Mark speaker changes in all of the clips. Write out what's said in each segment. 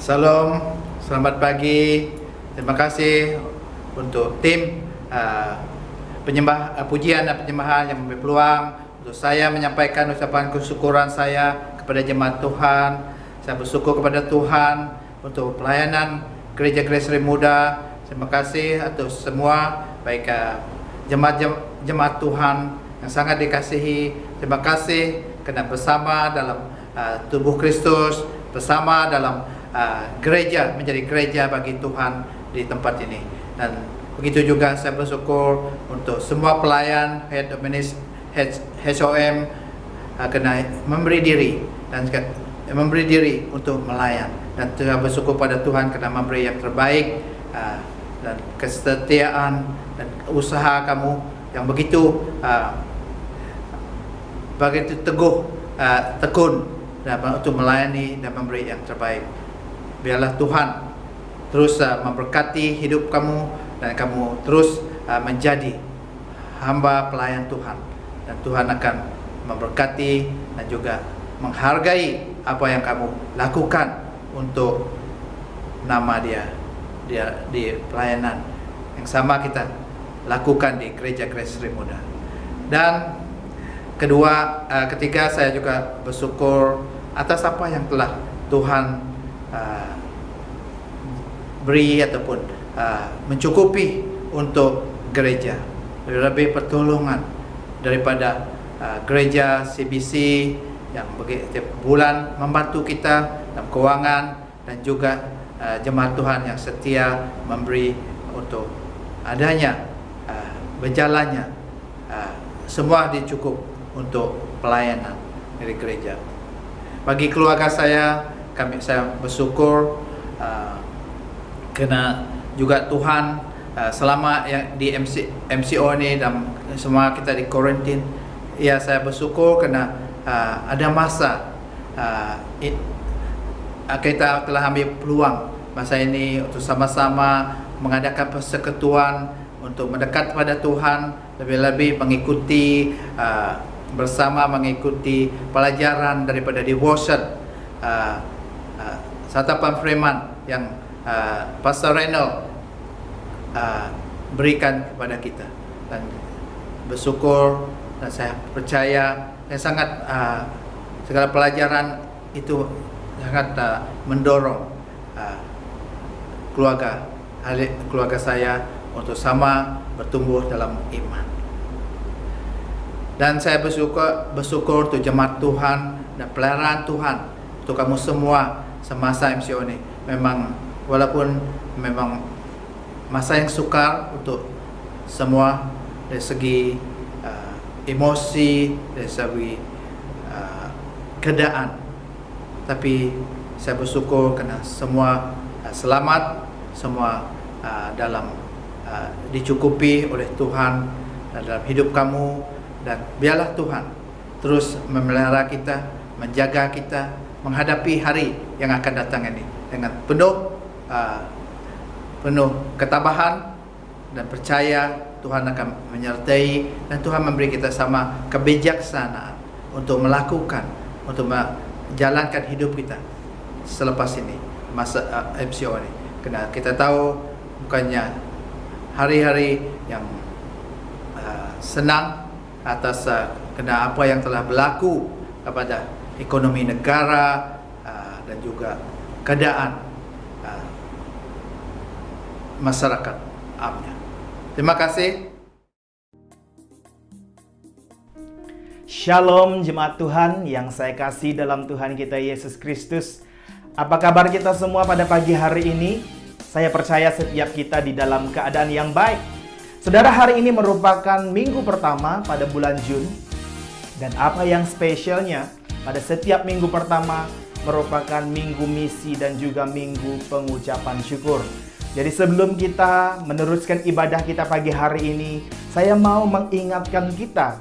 Speaker 1: Salam, selamat pagi. Terima kasih untuk tim pujian dan penyembahan yang memberi peluang untuk saya menyampaikan ucapan kesyukuran saya kepada jemaat Tuhan. Saya bersyukur kepada Tuhan untuk pelayanan Gereja Grace Rim Muda. Terima kasih atas semua baik jemaat Tuhan yang sangat dikasihi. Terima kasih kerana bersama dalam tubuh Kristus, bersama dalam gereja, menjadi gereja bagi Tuhan di tempat ini. Dan begitu juga saya bersyukur untuk semua pelayan HOM kena memberi diri dan memberi diri untuk melayan, dan saya bersyukur pada Tuhan kerana memberi yang terbaik dan kesetiaan dan usaha kamu yang begitu tekun dan untuk melayani dan memberi yang terbaik. Biarlah Tuhan terus memberkati hidup kamu dan kamu terus menjadi hamba pelayan Tuhan, dan Tuhan akan memberkati dan juga menghargai apa yang kamu lakukan untuk nama Dia di pelayanan yang sama kita lakukan di Gereja Grace Rim Muda. Dan ketiga, saya juga bersyukur atas apa yang telah Tuhan beri ataupun mencukupi untuk gereja. Lebih pertolongan daripada gereja CBC yang setiap bulan membantu kita dalam keuangan, dan juga jemaat Tuhan yang setia memberi untuk adanya berjalannya semua dicukup untuk pelayanan dari gereja. Bagi keluarga saya bersyukur kerana juga Tuhan selama yang di MCO ni dan semua kita di Korintin, ya saya bersyukur kerana ada masa kita telah ambil peluang masa ini untuk sama-sama mengadakan persekutuan untuk mendekat kepada Tuhan, lebih-lebih mengikuti pelajaran daripada devotion santapan firman yang Pastor Reynold berikan kepada kita, dan bersyukur dan saya percaya dan sangat segala pelajaran itu sangat mendorong keluarga saya untuk sama bertumbuh dalam iman. Dan saya bersyukur untuk jemaat Tuhan dan pelayanan Tuhan untuk kamu semua semasa MCO ini. Walaupun memang masa yang sukar untuk semua dari segi emosi, dari segi keadaan, tapi saya bersyukur kerana semua selamat, semua dalam dicukupi oleh Tuhan dalam hidup kamu. Dan biarlah Tuhan terus memelihara kita, menjaga kita menghadapi hari yang akan datang ini dengan penuh ketabahan, dan percaya Tuhan akan menyertai, dan Tuhan memberi kita sama kebijaksanaan untuk melakukan, untuk menjalankan hidup kita selepas ini, masa MCO ini. Kerana kita tahu bukannya hari-hari yang senang atas kena apa yang telah berlaku kepada ekonomi negara dan juga keadaan masyarakat amnya. Terima kasih.
Speaker 2: Shalom jemaat Tuhan yang saya kasih dalam Tuhan kita Yesus Kristus. Apa kabar kita semua pada pagi hari ini? Saya percaya setiap kita di dalam keadaan yang baik. Saudara, hari ini merupakan minggu pertama pada bulan Jun. Dan apa yang spesialnya, pada setiap minggu pertama merupakan minggu misi dan juga minggu pengucapan syukur. Jadi sebelum kita meneruskan ibadah kita pagi hari ini, saya mau mengingatkan kita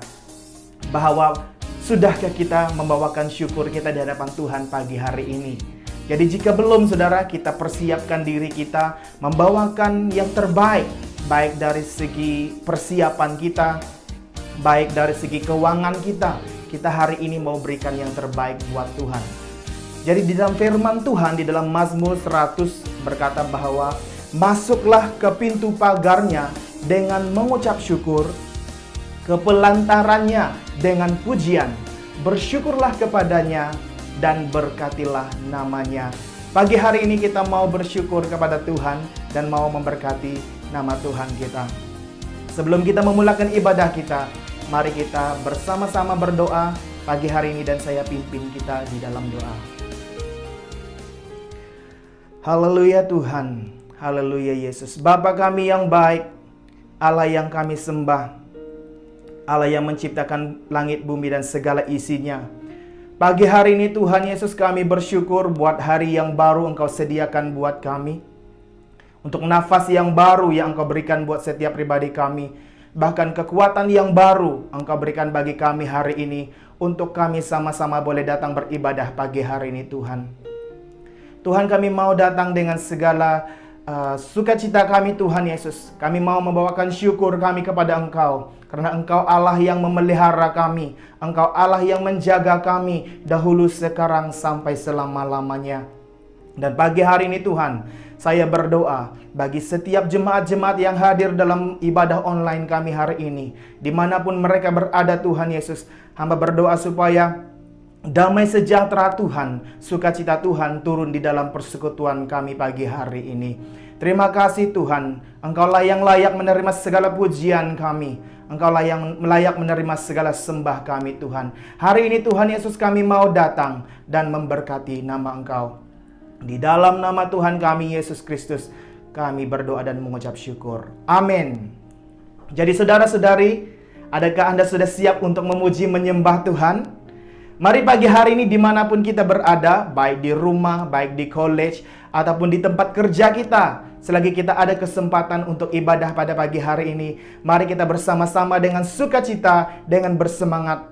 Speaker 2: bahwa sudahkah kita membawakan syukur kita di hadapan Tuhan pagi hari ini. Jadi jika belum, saudara, kita persiapkan diri kita membawakan yang terbaik, baik dari segi persiapan kita, baik dari segi keuangan kita. Kita hari ini mau berikan yang terbaik buat Tuhan. Jadi di dalam firman Tuhan di dalam Mazmur 100 berkata bahwa masuklah ke pintu pagarnya dengan mengucap syukur, ke pelantarannya dengan pujian, bersyukurlah kepadanya dan berkatilah namanya. Pagi hari ini kita mau bersyukur kepada Tuhan dan mau memberkati nama Tuhan kita. Sebelum kita memulakan ibadah kita, mari kita bersama-sama berdoa pagi hari ini dan saya pimpin kita di dalam doa. Haleluya Tuhan, haleluya Yesus. Bapa kami yang baik, Allah yang kami sembah, Allah yang menciptakan langit, bumi dan segala isinya. Pagi hari ini Tuhan Yesus kami bersyukur buat hari yang baru Engkau sediakan buat kami. Untuk nafas yang baru yang Engkau berikan buat setiap pribadi kami. Bahkan kekuatan yang baru Engkau berikan bagi kami hari ini. Untuk kami sama-sama boleh datang beribadah pagi hari ini Tuhan. Tuhan, kami mau datang dengan segala sukacita kami Tuhan Yesus. Kami mau membawakan syukur kami kepada Engkau. Karena Engkau Allah yang memelihara kami. Engkau Allah yang menjaga kami dahulu, sekarang, sampai selama-lamanya. Dan pagi hari ini Tuhan, saya berdoa bagi setiap jemaat-jemaat yang hadir dalam ibadah online kami hari ini. Dimanapun mereka berada Tuhan Yesus, hamba berdoa supaya damai sejahtera Tuhan, sukacita Tuhan turun di dalam persekutuan kami pagi hari ini. Terima kasih Tuhan, Engkaulah yang layak menerima segala pujian kami. Engkaulah yang layak menerima segala sembah kami Tuhan. Hari ini Tuhan Yesus kami mau datang dan memberkati nama Engkau. Di dalam nama Tuhan kami Yesus Kristus, kami berdoa dan mengucap syukur. Amin. Jadi saudara-saudari, adakah Anda sudah siap untuk memuji menyembah Tuhan? Mari pagi hari ini dimanapun kita berada, baik di rumah, baik di college, ataupun di tempat kerja kita. Selagi kita ada kesempatan untuk ibadah pada pagi hari ini, mari kita bersama-sama dengan sukacita, dengan bersemangat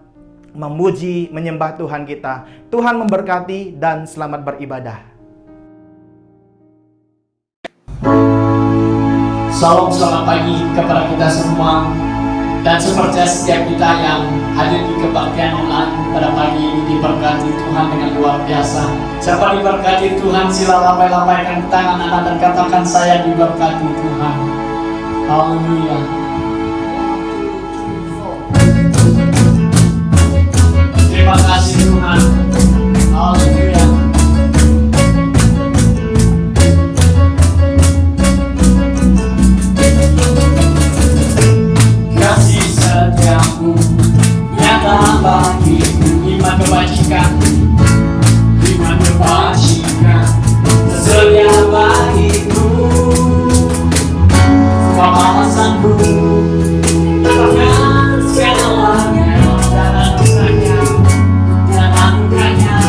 Speaker 2: memuji, menyembah Tuhan kita. Tuhan memberkati dan selamat beribadah.
Speaker 3: Salam selamat pagi kepada kita semua. Dan seperti setiap kita yang hadir di kebaktian online pada pagi ini diberkati Tuhan dengan luar biasa. Siapa diberkati Tuhan, sila lambai-lambaikan tangan Anda dan katakan saya diberkati Tuhan. Haleluya. Terima kasih Tuhan. Haleluya. Nyata bagiku, iman kebajikan, setia bagiku, semua balasanku, bahkan segalanya dan anugerahnya,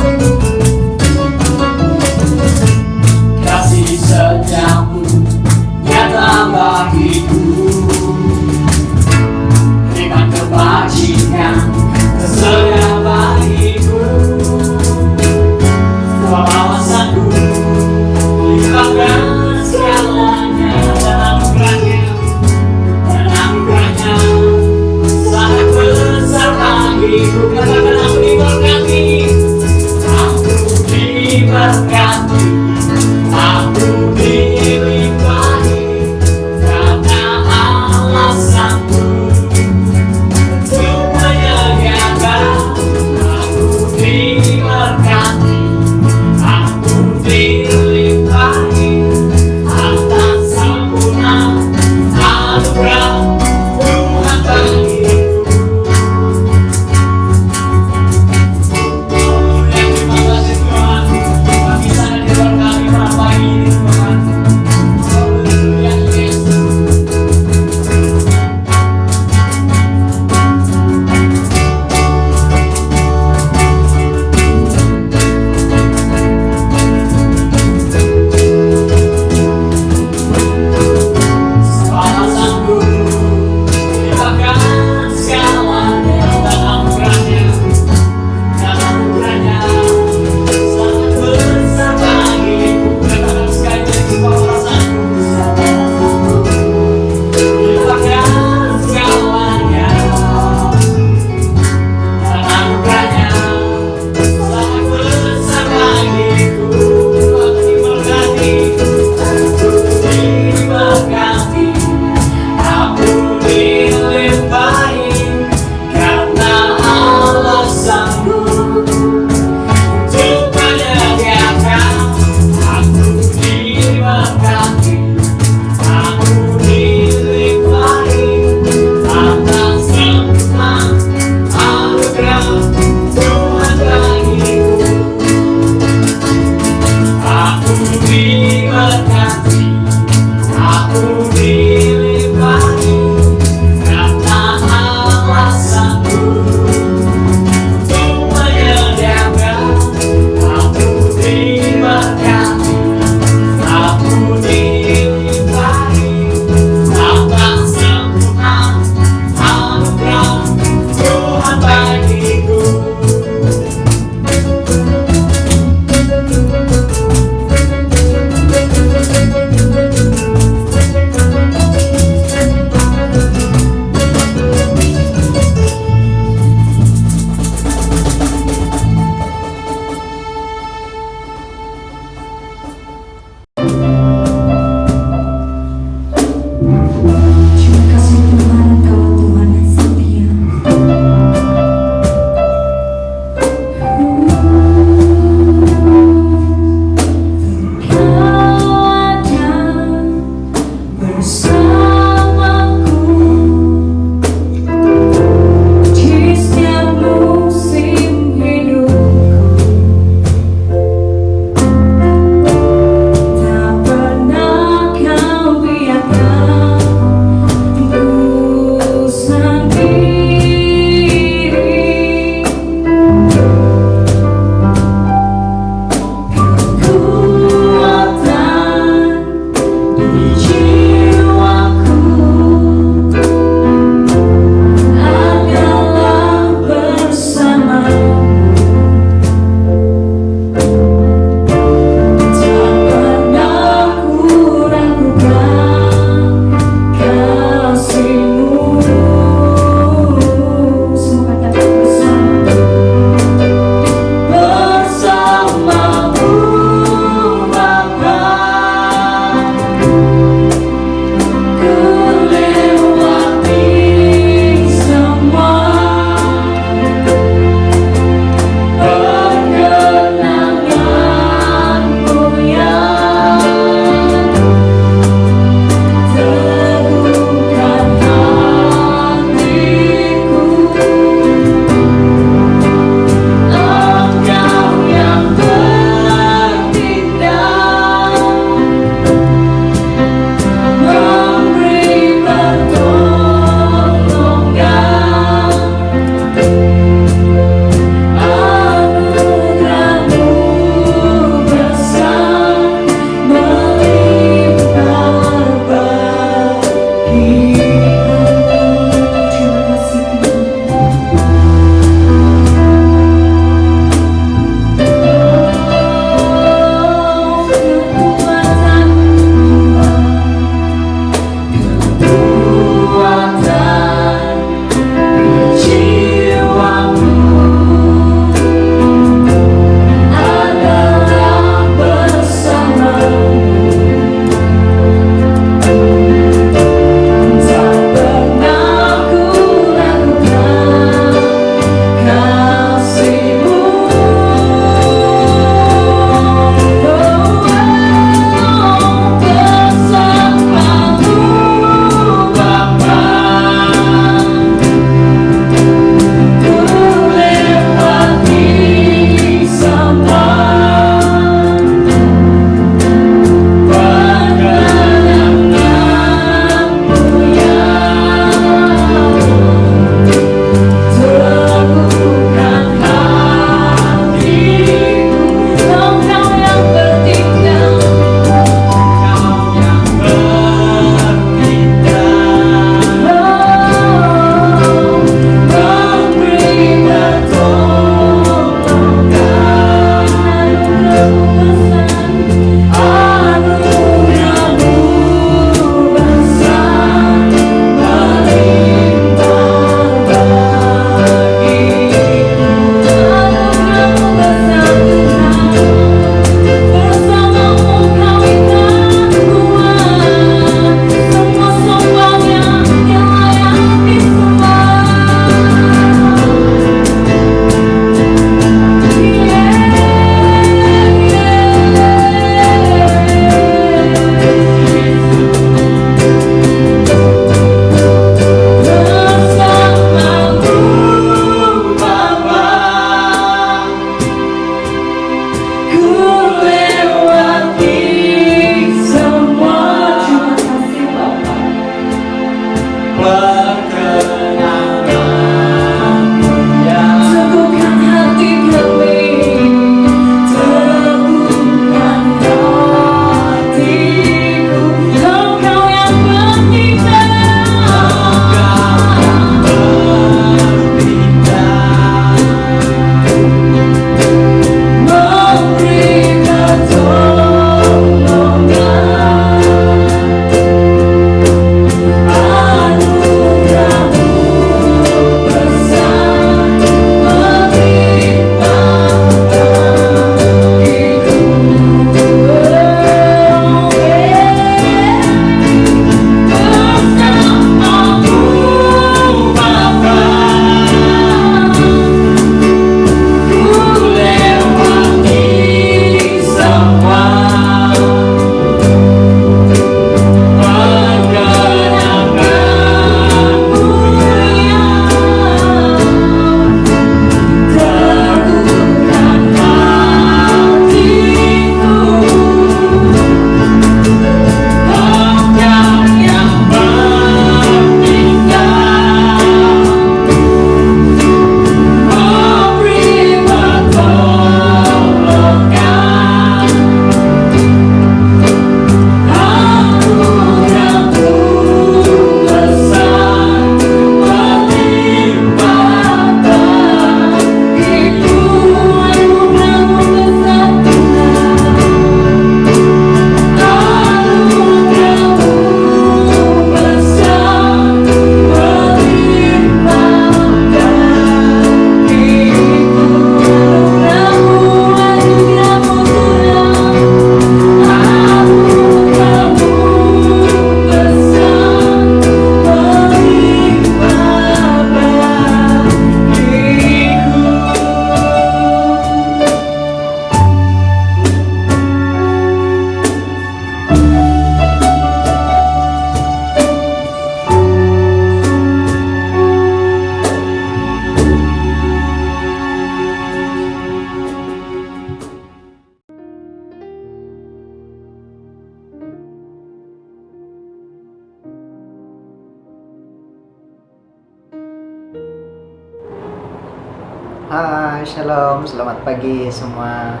Speaker 4: Hai, shalom, selamat pagi semua.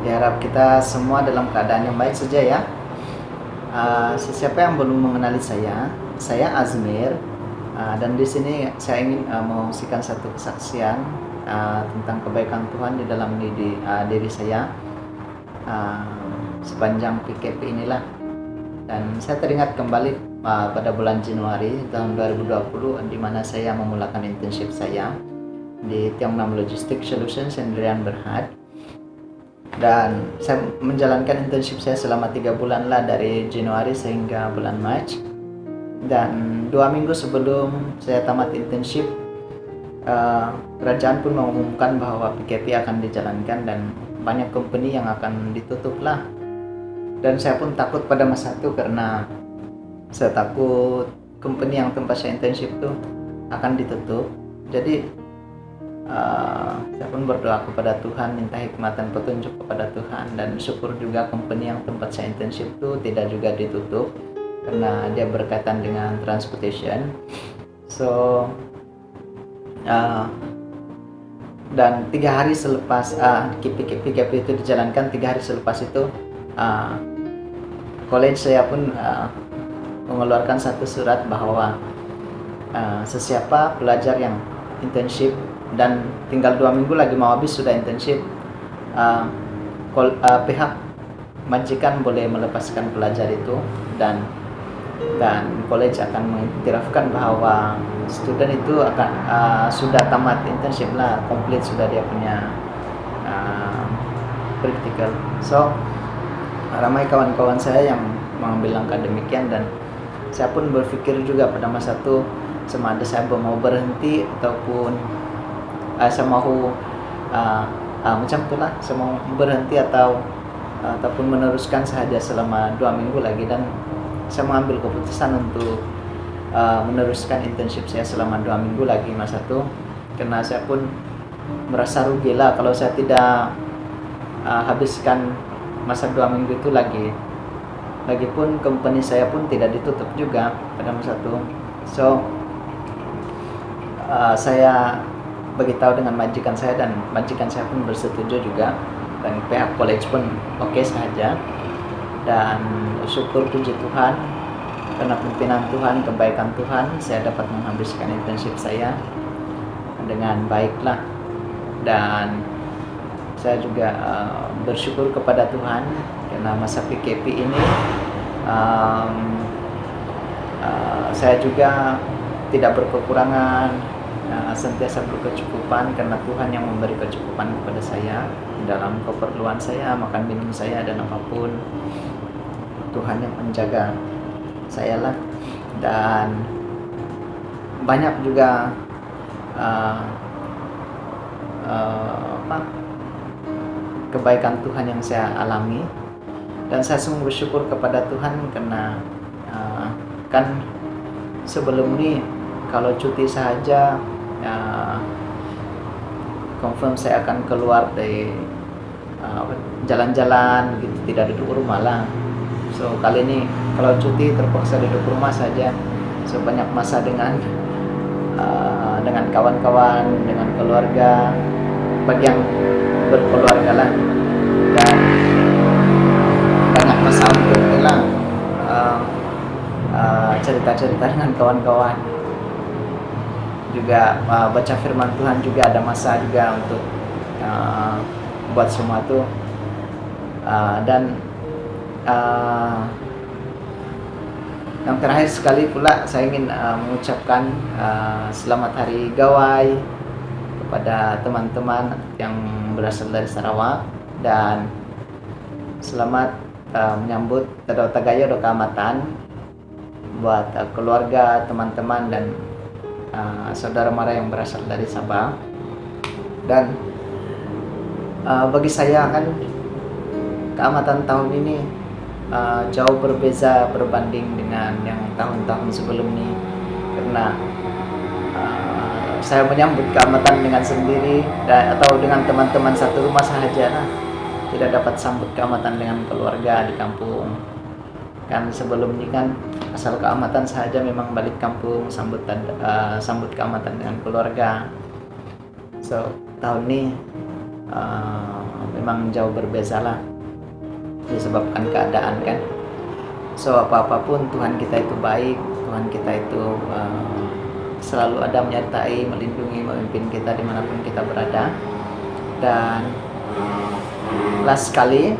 Speaker 4: Diharap kita semua dalam keadaan yang baik saja ya. Siapa yang belum mengenali saya Azmir. Dan di sini saya ingin mengungsikan satu kesaksian tentang kebaikan Tuhan di dalam diri saya sepanjang PKP inilah. Dan saya teringat kembali pada bulan Januari tahun 2020 di mana saya memulakan internship saya di Tiongkok Logistics Solutions Sendirian Berhad. Dan saya menjalankan internship saya selama 3 bulan lah, dari Januari sehingga bulan Mac. Dan 2 minggu sebelum saya tamat internship, kerajaan pun mengumumkan bahwa PKP akan dijalankan dan banyak company yang akan ditutup lah. Dan saya pun takut pada masa itu karena saya takut company yang tempat saya internship tuh akan ditutup. Jadi saya pun berdoa kepada Tuhan, minta hikmat dan petunjuk kepada Tuhan, dan syukur juga company yang tempat saya internship itu tidak juga ditutup karena dia berkaitan dengan transportation. So dan 3 hari selepas PKP itu dijalankan, 3 hari selepas itu college saya pun mengeluarkan satu surat bahwa sesiapa pelajar yang internship dan tinggal 2 minggu lagi mau habis sudah internship, pihak majikan boleh melepaskan pelajar itu, dan college akan mengiktirafkan bahwa student itu akan sudah tamat internship lah, komplit sudah dia punya practical. So ramai kawan-kawan saya yang mengambil langkah demikian, dan saya pun berpikir juga pada masa itu sama ada saya mau berhenti ataupun saya mau macam itulah, saya mau berhenti ataupun meneruskan saja selama 2 minggu lagi. Dan saya mengambil keputusan untuk meneruskan internship saya selama 2 minggu lagi masa itu, karena saya pun merasa rugi lah kalau saya tidak habiskan masa 2 minggu itu lagi. Lagipun company saya pun tidak ditutup juga pada masa itu. So saya beritahu dengan majikan saya, dan majikan saya pun bersetuju juga, dan pihak college pun oke saja. Dan syukur puji Tuhan karena pimpinan Tuhan, kebaikan Tuhan, saya dapat menghabiskan internship saya dengan baiklah. Dan saya juga bersyukur kepada Tuhan karena masa PKP ini saya juga tidak berkekurangan, sentiasa berkecukupan karena Tuhan yang memberi kecukupan kepada saya dalam keperluan saya, makan minum saya, dan apapun Tuhan yang menjaga saya lah. Dan banyak juga kebaikan Tuhan yang saya alami, dan saya sungguh bersyukur kepada Tuhan karena kan sebelum ini kalau cuti saja confirm saya akan keluar dari jalan-jalan gitu, tidak duduk rumah lah. So kali ini kalau cuti terpaksa duduk rumah saja. So banyak masa dengan kawan-kawan, dengan keluarga, bagi yang berkeluarga lah, dan banyak masa untuk hilang cerita-cerita dengan kawan-kawan. Juga baca firman Tuhan, juga ada masa juga untuk buat semua itu. Dan yang terakhir sekali pula saya ingin mengucapkan selamat hari gawai kepada teman-teman yang berasal dari Sarawak, dan selamat menyambut Tadau Tagayo do Keamatan buat keluarga, teman-teman, dan saudara mara yang berasal dari Sabah. Dan bagi saya kan keamatan tahun ini jauh berbeza berbanding dengan yang tahun-tahun sebelum ini, karena saya menyambut keamatan dengan sendiri atau dengan teman-teman satu rumah sahaja lah. Tidak dapat sambut keamatan dengan keluarga di kampung. Kan sebelum ini kan asal keamatan saja memang balik kampung sambut keamatan dengan keluarga. So tahun ini memang jauh berbeda lah, disebabkan keadaan kan. So apapun Tuhan kita itu baik, Tuhan kita itu selalu ada menyertai, melindungi, memimpin kita dimanapun kita berada. Dan last sekali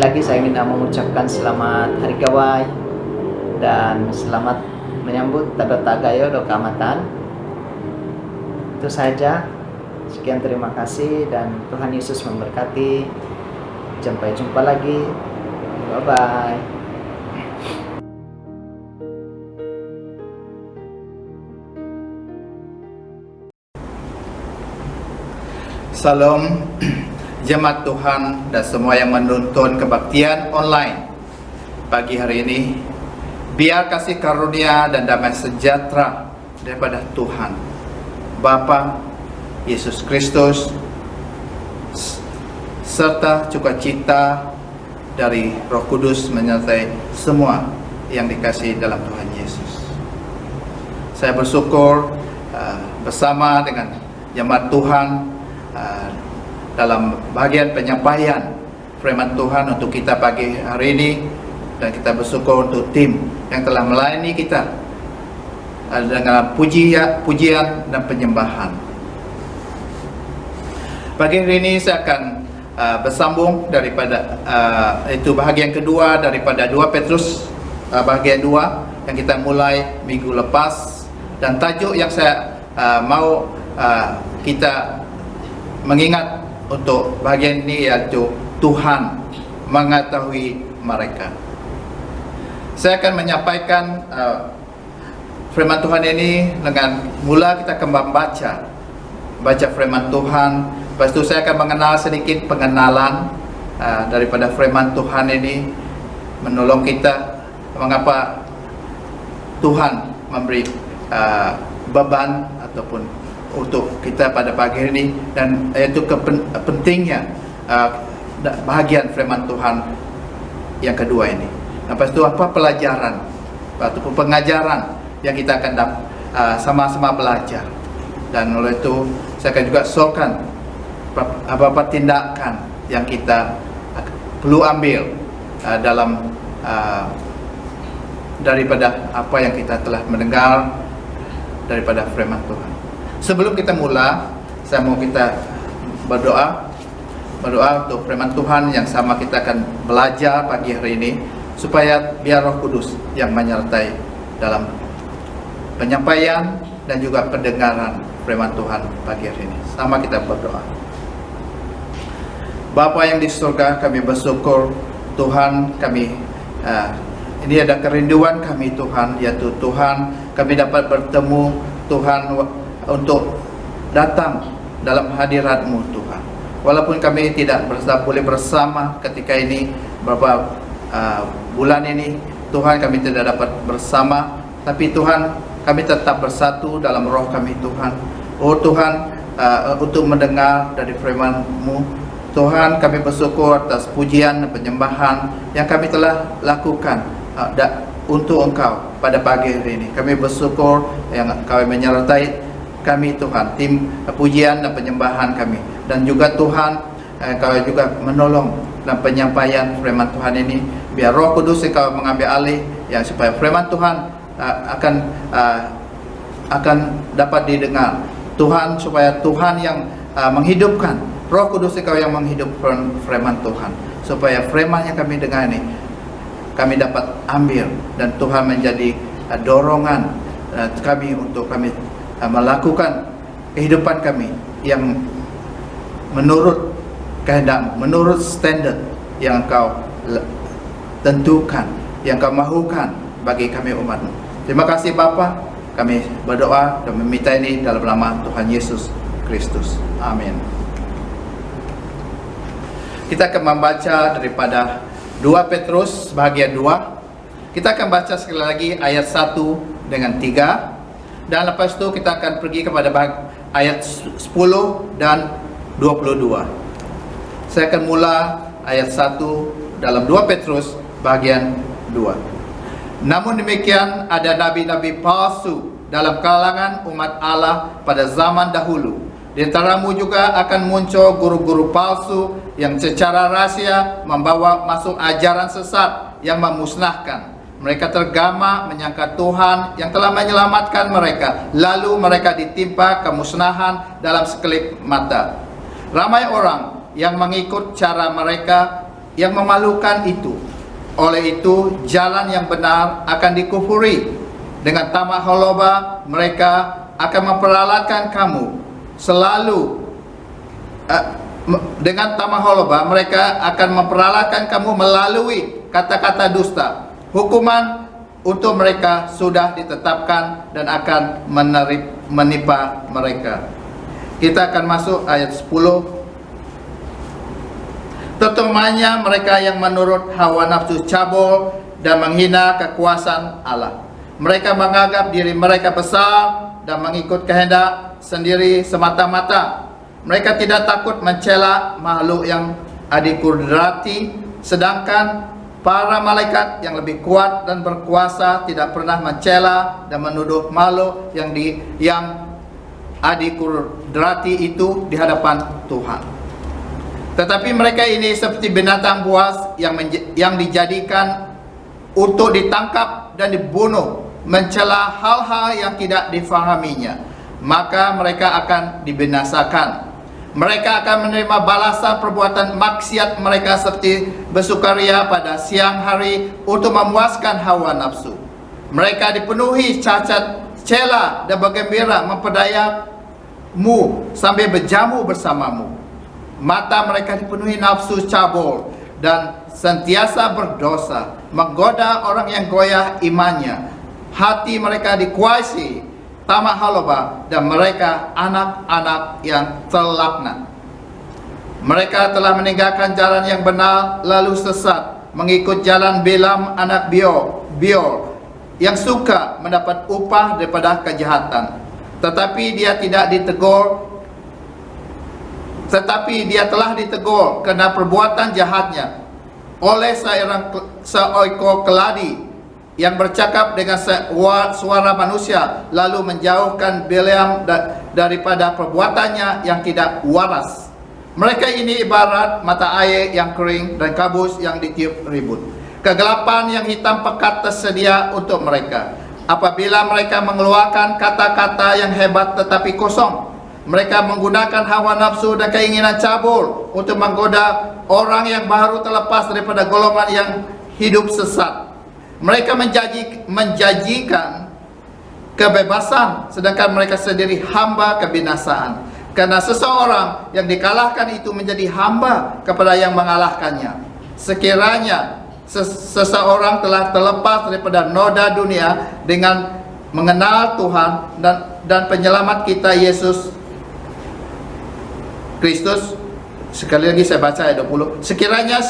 Speaker 4: lagi saya ingin mengucapkan selamat Hari Gawai dan selamat menyambut Tadatagayo do Keamatan. Itu saja. Sekian, terima kasih dan Tuhan Yesus memberkati. Sampai jumpa lagi. Bye bye.
Speaker 1: Salam jemaat Tuhan dan semua yang menonton kebaktian online pagi hari ini. Biar kasih karunia dan damai sejahtera daripada Tuhan Bapa, Yesus Kristus, serta sukacita dari Roh Kudus menyertai semua yang dikasihi dalam Tuhan Yesus. Saya bersyukur bersama dengan jemaat Tuhan dalam bagian penyampaian firman Tuhan untuk kita pagi hari ini, dan kita bersyukur untuk tim yang telah melayani kita dengan pujian dan penyembahan. Pagi hari ini saya akan bersambung daripada itu bahagian kedua daripada 2 Petrus bahagian 2 yang kita mulai minggu lepas, dan tajuk yang saya mau kita mengingat untuk bahagian ini yaitu Tuhan mengetahui mereka. Saya akan menyampaikan firman Tuhan ini dengan mula kita akan baca firman Tuhan. Lepas itu saya akan mengenal sedikit pengenalan daripada firman Tuhan ini, menolong kita mengapa Tuhan memberi beban ataupun untuk kita pada pagi ini, dan yaitu pentingnya bahagian firman Tuhan yang kedua ini. Lepas itu apa pelajaran ataupun pengajaran yang kita akan sama-sama belajar, dan oleh itu saya akan juga sokan apa tindakan yang kita perlu ambil dalam daripada apa yang kita telah mendengar daripada firman Tuhan. Sebelum kita mula, saya mau kita berdoa untuk firman Tuhan yang sama kita akan belajar pagi hari ini, supaya biar Roh Kudus yang menyertai dalam penyampaian dan juga pendengaran firman Tuhan pagi hari ini. Sama kita berdoa. Bapa yang di surga, kami bersyukur Tuhan, kami ini ada kerinduan kami Tuhan, yaitu Tuhan kami dapat bertemu Tuhan untuk datang dalam hadirat-Mu Tuhan. Walaupun kami tidak boleh bersama ketika ini beberapa bulan ini Tuhan, kami tidak dapat bersama, tapi Tuhan kami tetap bersatu dalam roh kami Tuhan. Oh Tuhan, untuk mendengar dari firman-Mu Tuhan, kami bersyukur atas pujian dan penyembahan yang kami telah lakukan untuk Engkau pada pagi hari ini. Kami bersyukur yang Engkau menyertai kami Tuhan, tim pujian dan penyembahan kami, dan juga Tuhan Engkau juga menolong dalam penyampaian firman Tuhan ini. Biar Roh Kudus Engkau mengambil alih, yang supaya firman Tuhan akan dapat didengar Tuhan, supaya Tuhan yang menghidupkan, Roh Kudus Engkau yang menghidupkan firman Tuhan, supaya firman yang kami dengar ini kami dapat ambil, dan Tuhan menjadi dorongan kami untuk kami melakukan kehidupan kami yang menurut kehendak, menurut standar yang Engkau tentukan, yang Engkau mahukan bagi kami umat-Mu. Terima kasih Bapa, kami berdoa dan meminta ini dalam nama Tuhan Yesus Kristus. Amin. Kita akan membaca daripada 2 Petrus bahagian 2. Kita akan baca sekali lagi ayat 1 dengan 3, dan lepas itu kita akan pergi kepada ayat 10 dan 22. Saya akan mula ayat 1 dalam 2 Petrus bahagian 2. Namun demikian, ada nabi-nabi palsu dalam kalangan umat Allah pada zaman dahulu. Di antaramu juga akan muncul guru-guru palsu yang secara rahasia membawa masuk ajaran sesat yang memusnahkan. Mereka tergama menyangka Tuhan yang telah menyelamatkan mereka, lalu mereka ditimpa kemusnahan dalam sekelip mata. Ramai orang yang mengikut cara mereka yang memalukan itu. Oleh itu, jalan yang benar akan dikufuri. Dengan tamak holoba, mereka akan memperalatkan kamu selalu dengan tamak holoba mereka akan memperalatkan kamu melalui kata-kata dusta. Hukuman untuk mereka sudah ditetapkan dan akan menimpa mereka. Kita akan masuk ayat 10. Terutamanya mereka yang menurut hawa nafsu cabul dan menghina kekuasaan Allah. Mereka menganggap diri mereka besar dan mengikut kehendak sendiri semata-mata. Mereka tidak takut mencela makhluk yang adikudrati, sedangkan para malaikat yang lebih kuat dan berkuasa tidak pernah mencela dan menuduh makhluk yang adikudrati itu di hadapan Tuhan. Tetapi mereka ini seperti binatang buas yang dijadikan untuk ditangkap dan dibunuh, mencela hal-hal yang tidak difahaminya. Maka mereka akan dibinasakan. Mereka akan menerima balasan perbuatan maksiat mereka seperti bersukaria pada siang hari untuk memuaskan hawa nafsu. Mereka dipenuhi cacat, cela dan bergembira memperdayamu sambil berjamu bersamamu. Mata mereka dipenuhi nafsu cabul dan sentiasa berdosa, menggoda orang yang goyah imannya. Hati mereka dikuasai tamak haloba dan mereka anak-anak yang terlaknat. Mereka telah meninggalkan jalan yang benar lalu sesat mengikut jalan Bilam anak Beor yang suka mendapat upah daripada kejahatan. Tetapi dia telah ditegur kerana perbuatan jahatnya oleh seekor keladi yang bercakap dengan suara manusia lalu menjauhkan Bileam daripada perbuatannya yang tidak waras. Mereka ini ibarat mata air yang kering dan kabus yang ditiup ribut. Kegelapan yang hitam pekat tersedia untuk mereka. Apabila mereka mengeluarkan kata-kata yang hebat tetapi kosong, mereka menggunakan hawa nafsu dan keinginan cabul untuk menggoda orang yang baru terlepas daripada golongan yang hidup sesat. Mereka menjanjikan kebebasan, sedangkan mereka sendiri hamba kebinasaan. Karena seseorang yang dikalahkan itu menjadi hamba kepada yang mengalahkannya. Sekiranya seseorang telah terlepas daripada noda dunia dengan mengenal Tuhan dan penyelamat kita Yesus Kristus. Sekali lagi saya baca ayat 20. Sekiranya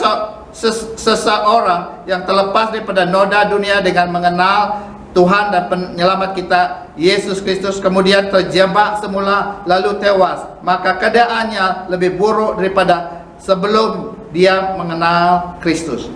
Speaker 1: seseorang yang terlepas daripada noda dunia dengan mengenal Tuhan dan penyelamat kita Yesus Kristus kemudian terjebak semula lalu tewas, maka keadaannya lebih buruk daripada sebelum dia mengenal Kristus.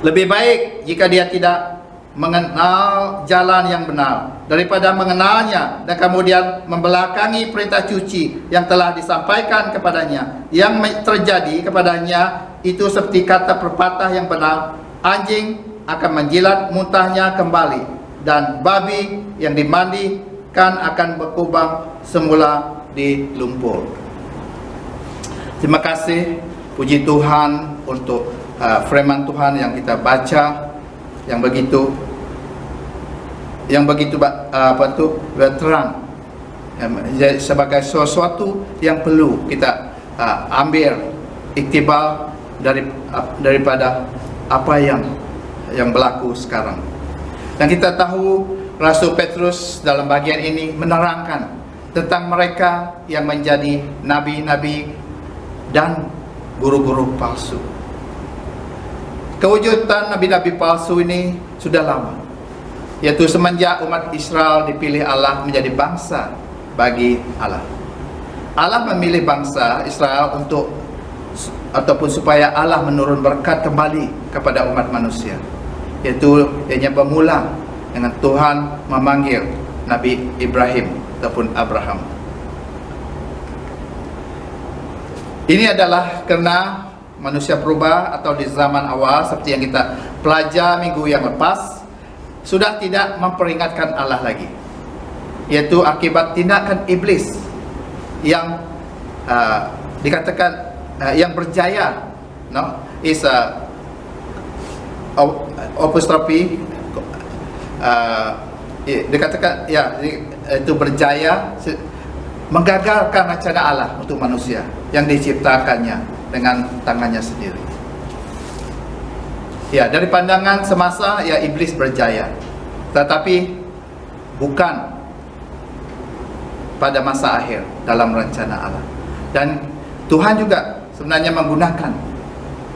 Speaker 1: Lebih baik jika dia tidak mengenal jalan yang benar daripada mengenalnya dan kemudian membelakangi perintah cuci yang telah disampaikan kepadanya. Yang terjadi kepadanya itu seperti kata pepatah yang benar, anjing akan menjilat muntahnya kembali dan babi yang dimandikan akan berkubang semula di lumpur. Terima kasih, puji Tuhan untuk firman Tuhan yang kita baca yang begitu terang, sebagai sesuatu yang perlu kita ambil iktibar daripada apa yang berlaku sekarang. Dan kita tahu Rasul Petrus dalam bagian ini menerangkan tentang mereka yang menjadi nabi-nabi dan guru-guru palsu. Kewujudan nabi-nabi palsu ini sudah lama, yaitu semenjak umat Israel dipilih Allah menjadi bangsa bagi Allah. Allah memilih bangsa Israel ataupun supaya Allah menurun berkat kembali kepada umat manusia, yaitu ianya bermula dengan Tuhan memanggil Nabi Ibrahim ataupun Abraham. Ini adalah karena manusia berubah, atau di zaman awal seperti yang kita pelajari minggu yang lepas, sudah tidak memperingatkan Allah lagi, yaitu akibat tindakan iblis yang dikatakan yang berjaya, is apostrophe, dikatakan itu berjaya menggagalkan rencana Allah untuk manusia yang diciptakannya dengan tangannya sendiri. Ya, dari pandangan semasa ya iblis berjaya, tetapi bukan pada masa akhir dalam rencana Allah. Dan Tuhan juga sebenarnya menggunakan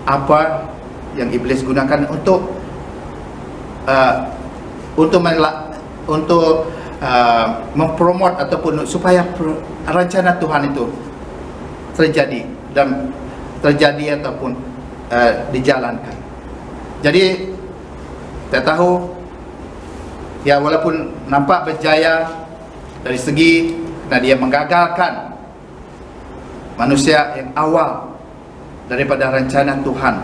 Speaker 1: apa yang iblis gunakan untuk mempromot ataupun supaya rencana Tuhan itu terjadi ataupun dijalankan. Jadi kita tahu ya, walaupun nampak berjaya dari segi karena dia menggagalkan manusia yang awal daripada rencana Tuhan,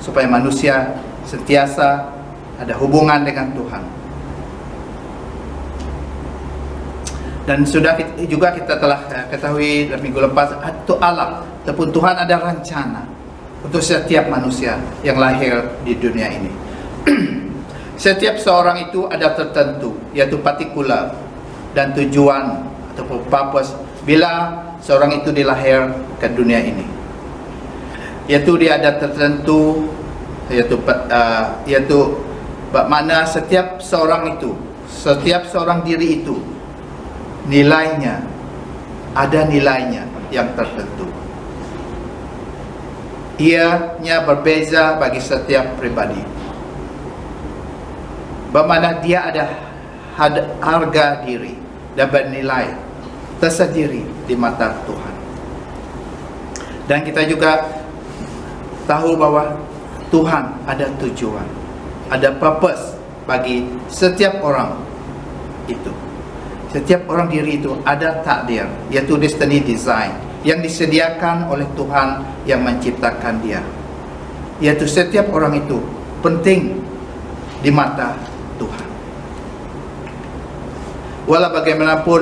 Speaker 1: supaya manusia sentiasa ada hubungan dengan Tuhan. Dan sudah juga kita telah ketahui dalam minggu lepas, atau Allah ataupun Tuhan ada rencana untuk setiap manusia yang lahir di dunia ini. Setiap seorang itu ada tertentu, yaitu partikular dan tujuan ataupun purpose bila seorang itu dilahir ke dunia ini. Yaitu dia ada tertentu, yaitu bermakna setiap seorang diri itu nilainya, ada nilainya yang tertentu. Ianya berbeza bagi setiap pribadi. Bermakna dia ada harga diri dan bernilai tersendiri di mata Tuhan. Dan kita juga tahu bahwa Tuhan ada tujuan, ada purpose bagi setiap orang itu. Setiap orang diri itu ada takdir, yaitu destiny design yang disediakan oleh Tuhan yang menciptakan dia. Yaitu setiap orang itu penting di mata Tuhan. Walau bagaimanapun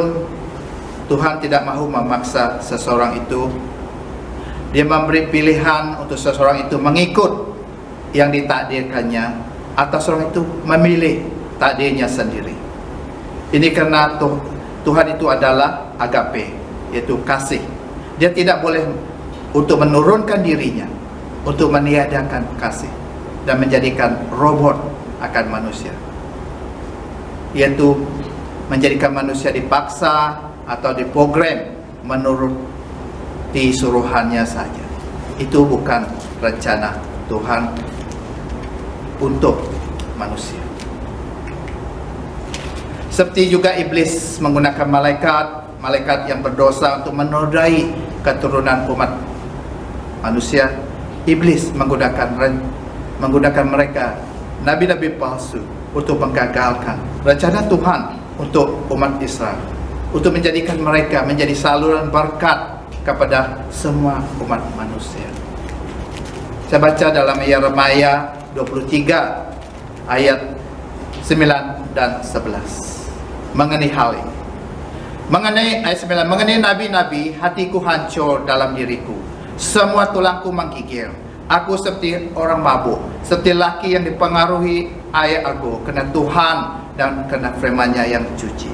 Speaker 1: Tuhan tidak mahu memaksa seseorang itu. Dia memberi pilihan untuk seseorang itu mengikut yang ditakdirkannya, atau seseorang itu memilih takdirnya sendiri. Ini karena Tuhan itu adalah agape, yaitu kasih. Dia tidak boleh untuk menurunkan dirinya, untuk meniadakan kasih dan menjadikan robot akan manusia, yaitu menjadikan manusia dipaksa atau diprogram menuruti suruhannya saja. Itu bukan rencana Tuhan untuk manusia. Seperti juga iblis menggunakan malaikat yang berdosa untuk menodai keturunan umat manusia. Iblis menggunakan mereka, nabi-nabi palsu, untuk menggagalkan rencana Tuhan untuk umat Israel, untuk menjadikan mereka menjadi saluran berkat kepada semua umat manusia. Saya baca dalam Yeremia 23 ayat 9 dan 11 mengenai hal ini. Mengenai ayat 9, mengenai nabi-nabi, hatiku hancur dalam diriku, semua tulangku menggigil. Aku seperti orang mabuk, seperti laki yang dipengaruhi air aku, karena Tuhan dan karena firman-Nya yang suci.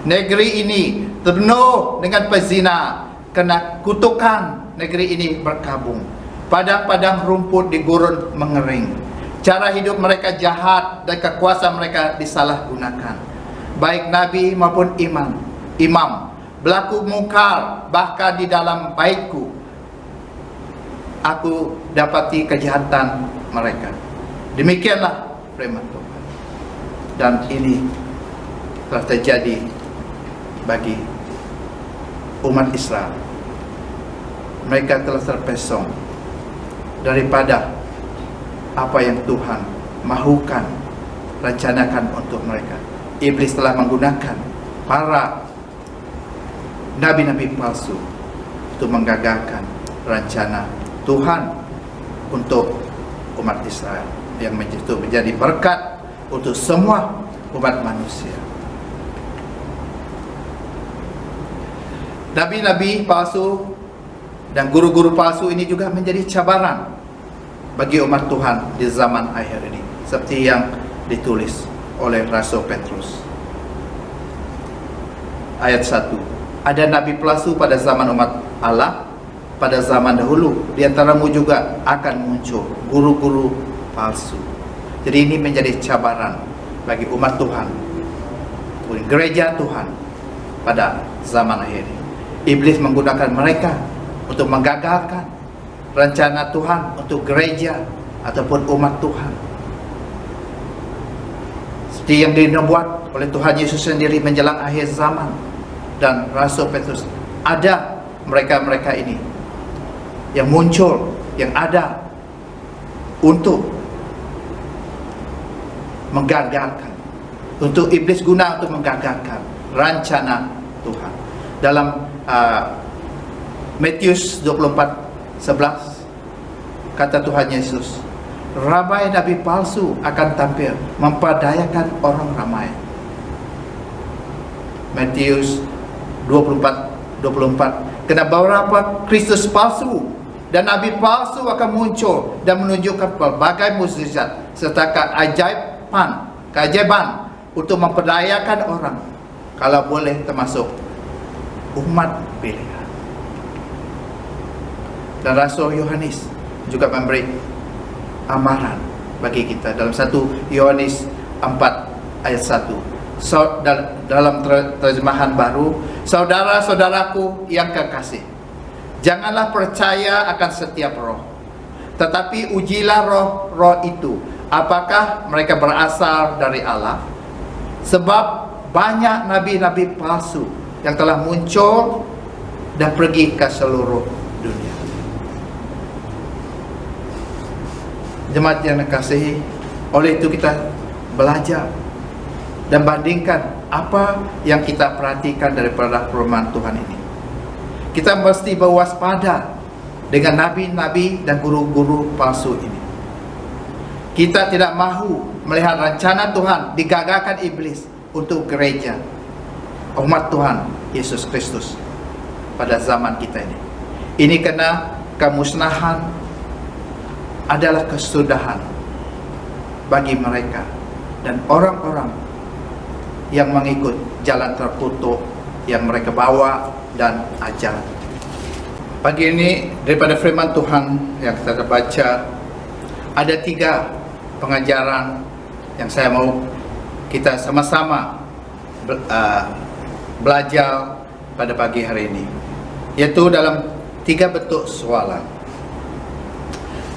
Speaker 1: Negeri ini penuh dengan pezina, karena kutukan negeri ini berkabung. Padang-padang rumput di gurun mengering. Cara hidup mereka jahat dan kekuasaan mereka disalahgunakan. Baik nabi maupun imam berlaku mungkar, bahkan di dalam baitku aku dapati kejahatan mereka. Demikianlah firman Tuhan. Dan ini telah terjadi bagi umat Israel. Mereka telah terpesong daripada apa yang Tuhan mahukan, rencanakan untuk mereka. iblis telah menggunakan para nabi-nabi palsu untuk menggagalkan rencana Tuhan untuk umat Israel yang menjadi berkat untuk semua umat manusia. Nabi-nabi palsu dan guru-guru palsu ini juga menjadi cabaran bagi umat Tuhan di zaman akhir ini, seperti yang ditulis oleh Rasul Petrus. Ayat 1. Ada nabi palsu pada zaman umat Allah, pada zaman dahulu di antaramu juga akan muncul guru-guru palsu. Jadi ini menjadi cabaran bagi umat Tuhan, gereja Tuhan pada zaman akhir ini. Iblis menggunakan mereka untuk menggagalkan rencana Tuhan untuk gereja ataupun umat Tuhan. Seperti yang dinubuat oleh Tuhan Yesus sendiri menjelang akhir zaman dan Rasul Petrus, ada mereka-mereka ini yang muncul, yang ada untuk menggagalkan, untuk iblis guna untuk menggagalkan rencana Tuhan. Dalam Matius 24:11 kata Tuhan Yesus, ramai nabi palsu akan tampil memperdayakan orang ramai. Matius 24:24, karena beberapa Kristus palsu dan nabi palsu akan muncul dan menunjukkan berbagai mukjizat serta keajaiban untuk memperdayakan orang, kalau boleh termasuk umat pilihan. Dan Rasul Yohanes juga memberi amaran bagi kita dalam 1 Yohanes 4 ayat 1. Dalam terjemahan baru, saudara-saudaraku yang kekasih, janganlah percaya akan setiap roh, tetapi ujilah roh-roh itu, apakah mereka berasal dari Allah. Sebab banyak nabi-nabi palsu yang telah muncul dan pergi ke seluruh dunia. Jemaat yang dikasihi, oleh itu kita belajar dan bandingkan apa yang kita perhatikan daripada firman Tuhan ini. Kita mesti berwaspada dengan nabi-nabi dan guru-guru palsu ini. Kita tidak mahu melihat rencana Tuhan digagalkan iblis untuk gereja umat Tuhan Yesus Kristus pada zaman kita ini. Ini karena kemusnahan adalah kesudahan bagi mereka dan orang-orang yang mengikut jalan terkutuk yang mereka bawa dan ajar. Pagi ini daripada firman Tuhan yang kita baca, ada 3 pengajaran yang saya mau kita sama-sama belajar pada pagi hari ini, yaitu dalam 3 bentuk soalan.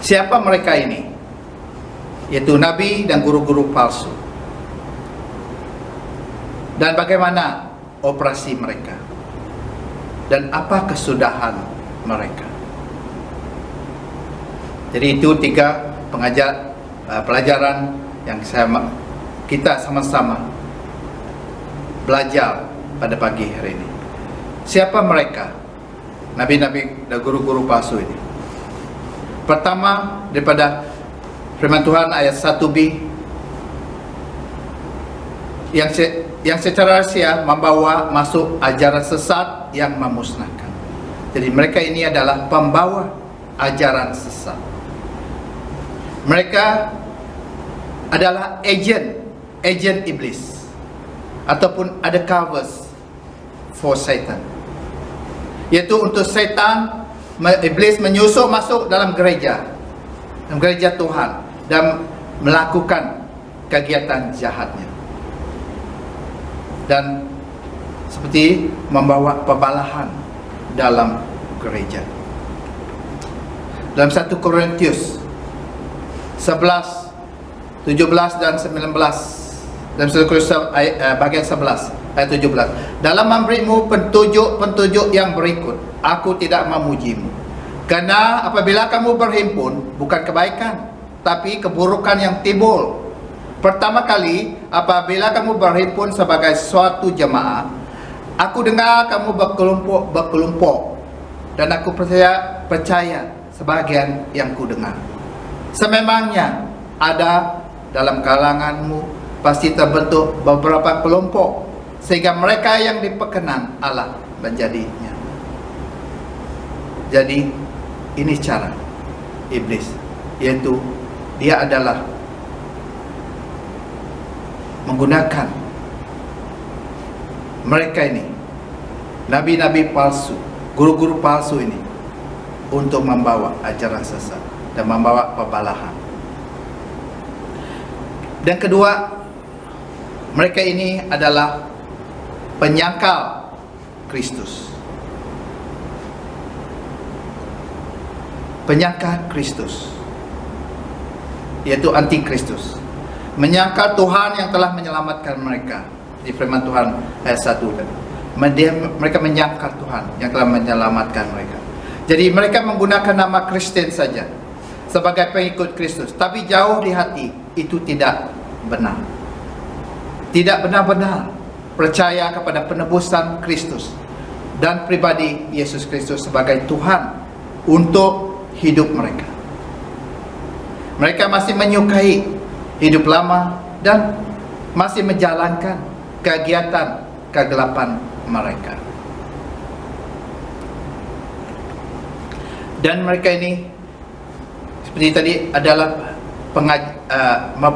Speaker 1: Siapa mereka ini? Yaitu nabi dan guru-guru palsu. Dan bagaimana operasi mereka? Dan apa kesudahan mereka? Jadi itu 3 pelajaran yang kita sama-sama belajar pada pagi hari ini. Siapa mereka? Nabi-nabi dan guru-guru palsu ini. Pertama, daripada firman Tuhan ayat 1b, yang secara rahasia membawa masuk ajaran sesat yang memusnahkan. Jadi mereka ini adalah pembawa ajaran sesat. Mereka adalah agen iblis ataupun undercovers for Satan, yaitu untuk setan, iblis menyusup masuk dalam gereja Tuhan dan melakukan kegiatan jahatnya, dan seperti membawa pembalahan dalam gereja. Dalam 1 Korintus 11, 17 dan 19, dalam 1 Korintus bagian 11 ayat 17, dalam memberimu petunjuk yang berikut, aku tidak memujimu, karena apabila kamu berhimpun, bukan kebaikan tapi keburukan yang timbul. Pertama kali apabila kamu berhimpun sebagai suatu jemaah, aku dengar kamu berkelompok dan aku percaya sebagian yang ku dengar. Sememangnya ada dalam kalanganmu pasti terbentuk beberapa kelompok sehingga mereka yang diperkenan Allah menjadinya. Jadi ini cara iblis, yaitu dia adalah menggunakan mereka ini, nabi-nabi palsu, guru-guru palsu ini, untuk membawa ajaran sesat dan membawa pembalahan. Dan kedua, mereka ini adalah penyangkal Kristus. Penyangkal Kristus, yaitu anti-Kristus. Menyangkal Tuhan yang telah menyelamatkan mereka. Di firman Tuhan ayat 1 kan. Mereka menyangkal Tuhan yang telah menyelamatkan mereka. Jadi mereka menggunakan nama Kristen saja sebagai pengikut Kristus, tapi jauh di hati itu tidak benar. Tidak benar-benar percaya kepada penebusan Kristus dan pribadi Yesus Kristus sebagai Tuhan untuk hidup mereka. Mereka masih menyukai hidup lama dan masih menjalankan kegiatan kegelapan mereka. Dan mereka ini seperti tadi adalah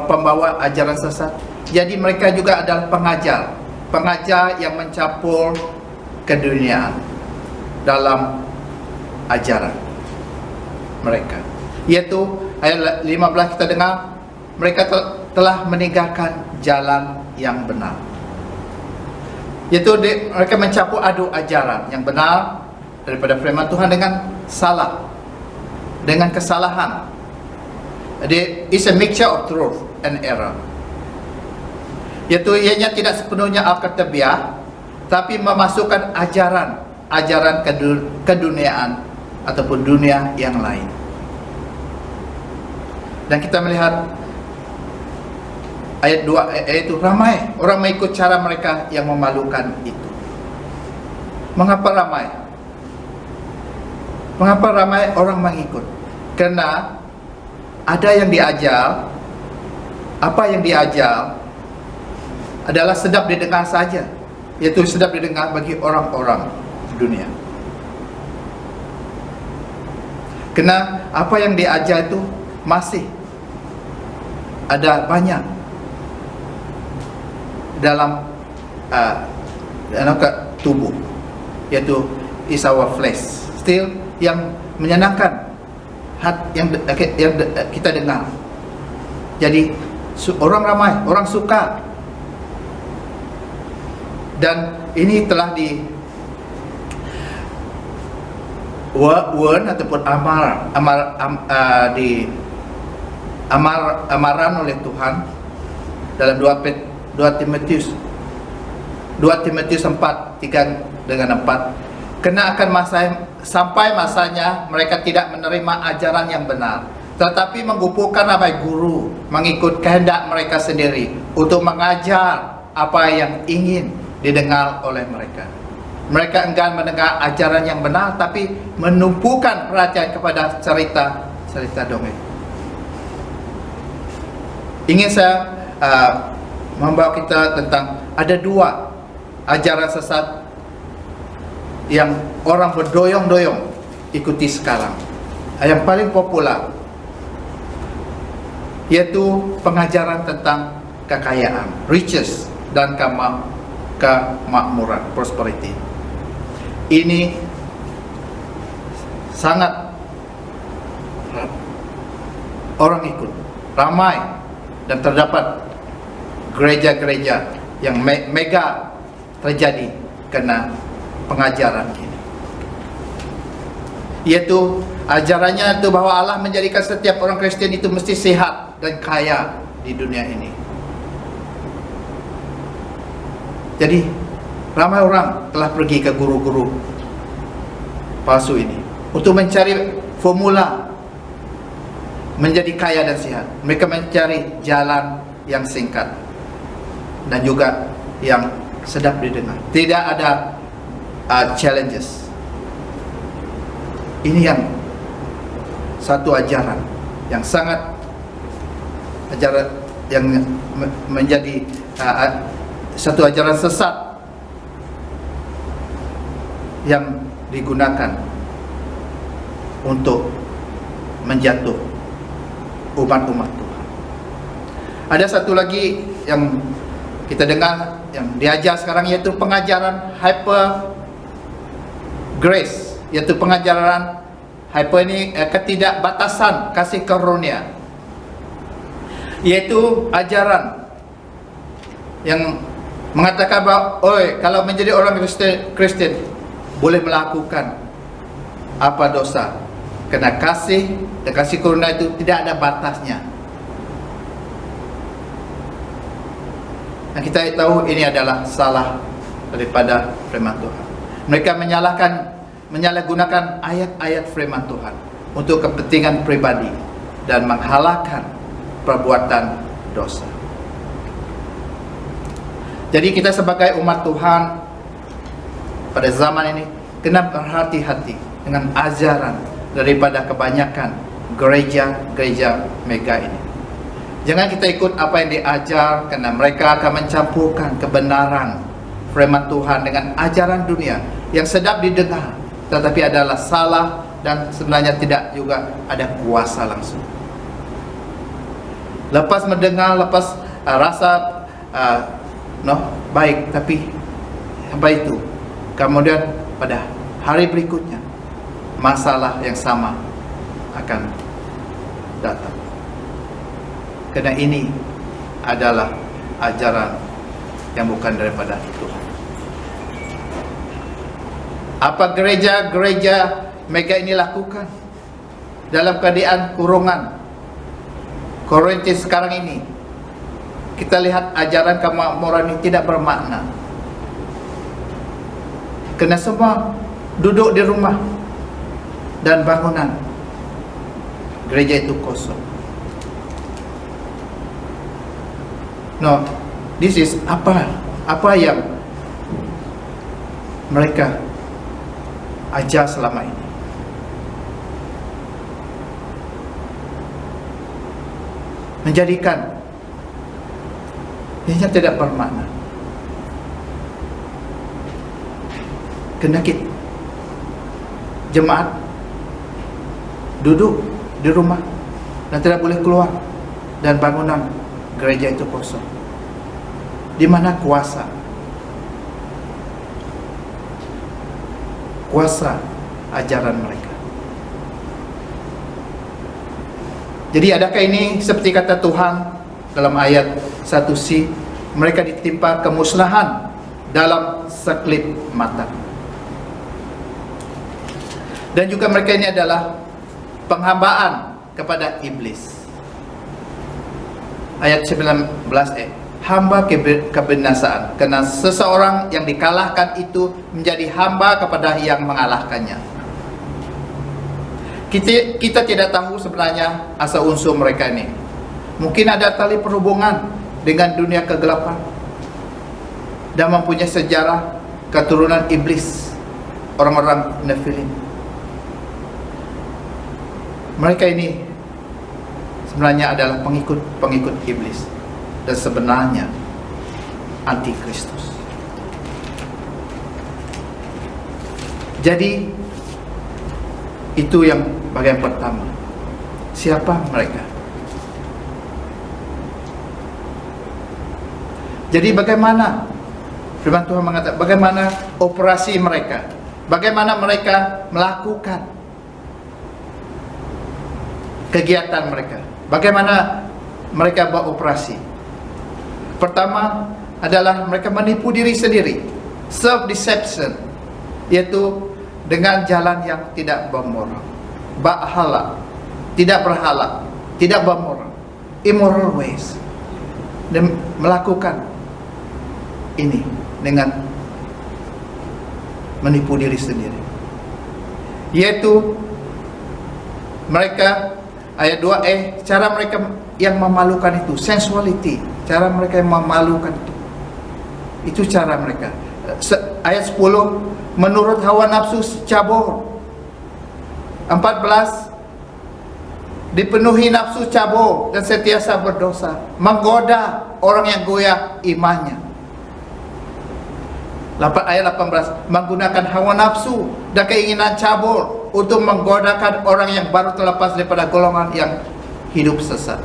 Speaker 1: pembawa ajaran sesat. Jadi mereka juga adalah pengajar yang mencampur keduniaan dalam ajaran mereka. Yaitu ayat 15 kita dengar, mereka telah meninggalkan jalan yang benar. Yaitu mereka mencampur aduk ajaran yang benar daripada firman Tuhan dengan salah, dengan kesalahan. It's a mixture of truth and error. Yaitu ianya tidak sepenuhnya alkitabiah, tapi memasukkan ajaran keduniaan ataupun dunia yang lain. Dan kita melihat ayat 2, yaitu ramai orang mengikut cara mereka yang memalukan itu. Mengapa ramai? Mengapa ramai orang mengikut? Karena ada yang diajar, apa yang diajar adalah sedap didengar saja, yaitu sedap didengar bagi orang-orang dunia. Karena apa yang diajar itu masih ada banyak dalam tubuh, yaitu is our flesh still yang menyenangkan yang kita dengar. Jadi orang ramai, orang suka, dan ini telah di warn ataupun amaran oleh Tuhan dalam 2 Timotius 4:3-4, kena akan sampai masanya mereka tidak menerima ajaran yang benar, tetapi menggupurkan ramai guru mengikut kehendak mereka sendiri untuk mengajar apa yang ingin didengar oleh mereka. Mereka enggan mendengar ajaran yang benar, tapi menumpukan perhatian kepada cerita dongeng. Ingin saya membawa kita tentang ada 2 ajaran sesat yang orang berdoyong-doyong ikuti sekarang. Yang paling populer yaitu pengajaran tentang kekayaan, riches, dan kemakmuran, prosperity. Ini sangat orang ikut, ramai, dan terdapat gereja-gereja yang mega terjadi karena pengajaran ini. Yaitu ajarannya itu bahwa Allah menjadikan setiap orang Kristen itu mesti sehat dan kaya di dunia ini. Jadi ramai orang telah pergi ke guru-guru palsu ini untuk mencari formula menjadi kaya dan sehat. Mereka mencari jalan yang singkat dan juga yang sedap didengar. Tidak ada challenges. Ini yang satu ajaran yang sangat ajaran yang menjadi satu ajaran sesat yang digunakan untuk menjatuh umat-umat Tuhan. Ada satu lagi yang kita dengar yang diajar sekarang, yaitu pengajaran hyper grace, yaitu pengajaran hyper ini ketidakbatasan kasih karunia, yaitu ajaran yang mengatakan bahwa kalau menjadi orang Kristen boleh melakukan apa dosa, karena kasih dan kasih karunia itu tidak ada batasnya. Dan kita tahu ini adalah salah daripada firman Tuhan. Mereka menyalahgunakan ayat-ayat firman Tuhan untuk kepentingan pribadi dan menghalalkan perbuatan dosa. Jadi kita sebagai umat Tuhan pada zaman ini kena berhati-hati dengan ajaran daripada kebanyakan gereja-gereja mega ini. Jangan kita ikut apa yang diajar, karena mereka akan mencampurkan kebenaran firman Tuhan dengan ajaran dunia yang sedap didengar tetapi adalah salah dan sebenarnya tidak juga ada kuasa langsung. Lepas mendengar, lepas rasa baik, tapi apa itu? Kemudian pada hari berikutnya masalah yang sama akan datang. Karena ini adalah ajaran yang bukan daripada Tuhan. Apa gereja-gereja mega ini lakukan dalam keadaan kurungan Korintus sekarang ini? Kita lihat ajaran kemakmuran ini tidak bermakna, karena semua duduk di rumah dan bangunan gereja itu kosong. No, this is apa yang mereka ajar selama ini. Menjadikan ini tidak bermakna. Kena jemaat duduk di rumah dan tidak boleh keluar, dan bangunan gereja itu kosong. Di mana kuasa ajaran mereka? Jadi adakah ini seperti kata Tuhan dalam ayat 1c, mereka ditimpa kemusnahan dalam sekelip mata, dan juga mereka ini adalah penghambaan kepada iblis. Ayat 19a, hamba kebinasaan, karena seseorang yang dikalahkan itu menjadi hamba kepada yang mengalahkannya. Kita tidak tahu sebenarnya asal unsur mereka ini. Mungkin ada tali perhubungan dengan dunia kegelapan dan mempunyai sejarah keturunan iblis, orang-orang Nephilim. Mereka ini sebenarnya adalah pengikut iblis dan sebenarnya antikristus. Jadi itu yang bagian pertama. Siapa mereka? Jadi bagaimana firman Tuhan mengatakan, bagaimana operasi mereka, bagaimana mereka melakukan kegiatan mereka, bagaimana mereka beroperasi. Pertama adalah mereka menipu diri sendiri, self-deception, yaitu dengan jalan yang tidak bermoral, tidak berhala, tidak bermoral, immoral ways, dan melakukan ini dengan menipu diri sendiri, yaitu mereka ayat 2 cara mereka yang memalukan itu, sensuality, cara mereka yang memalukan itu. Itu cara mereka. Ayat 10, menurut hawa nafsu cabur. 14, dipenuhi nafsu cabur dan sentiasa berdosa, menggoda orang yang goyah imannya. Ayat 18, menggunakan hawa nafsu dan keinginan cabur untuk menggodakan orang yang baru terlepas daripada golongan yang hidup sesat.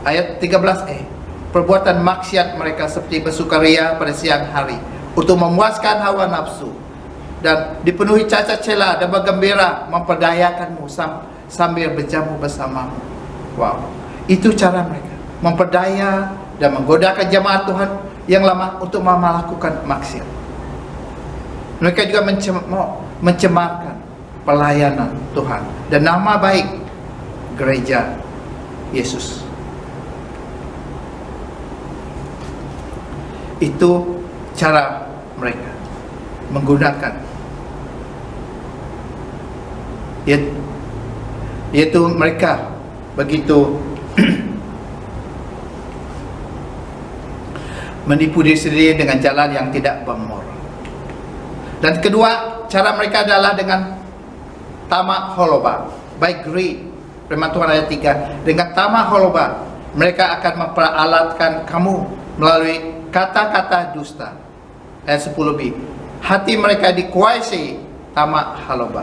Speaker 1: Ayat 13, perbuatan maksiat mereka seperti bersukaria pada siang hari untuk memuaskan hawa nafsu, dan dipenuhi cacat cela dan bergembira memperdayakanmu sambil berjamu bersamamu. Wow, itu cara mereka memperdaya dan menggodakan jemaat Tuhan yang lama untuk melakukan maksiat. Mereka juga mencemarkan pelayanan Tuhan dan nama baik gereja Yesus. Itu cara mereka menggunakan, yaitu mereka begitu menipu diri sendiri dengan jalan yang tidak bermoral. Dan kedua, cara mereka adalah dengan tamak holoba, by greed. Firman Tuhan ayat 3, dengan tamak holoba mereka akan memperalatkan kamu melalui kata-kata dusta. Ayat 10b, hati mereka dikuasai tamak holoba.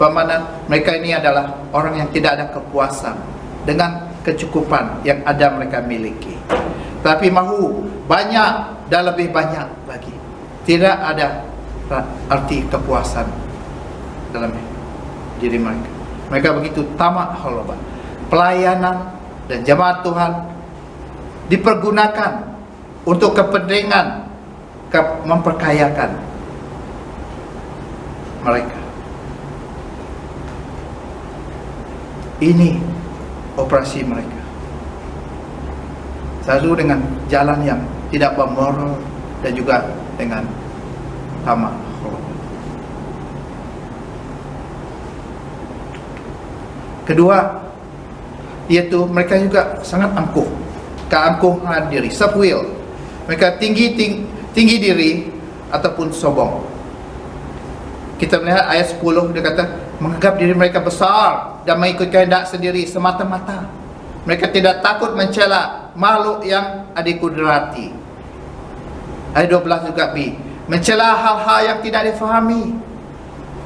Speaker 1: Bermakna mereka ini adalah orang yang tidak ada kepuasan dengan kecukupan yang ada mereka miliki, tapi mahu banyak dan lebih banyak lagi. Tidak ada arti kepuasan dalam diri mereka. Mereka begitu tamak holoba. Pelayanan dan jemaat Tuhan dipergunakan untuk kepentingan memperkayakan mereka. Ini operasi mereka, selalu dengan jalan yang tidak bermoral dan juga dengan tamak holoba. Kedua, yaitu mereka juga sangat angkuh, keangkuhan diri, self-will. Mereka tinggi diri ataupun sombong. Kita melihat ayat 10, dia kata menganggap diri mereka besar dan mengikut kehendak sendiri semata-mata. Mereka tidak takut mencela makhluk yang adikudrati. Ayat 12 juga B, mencela hal-hal yang tidak difahami.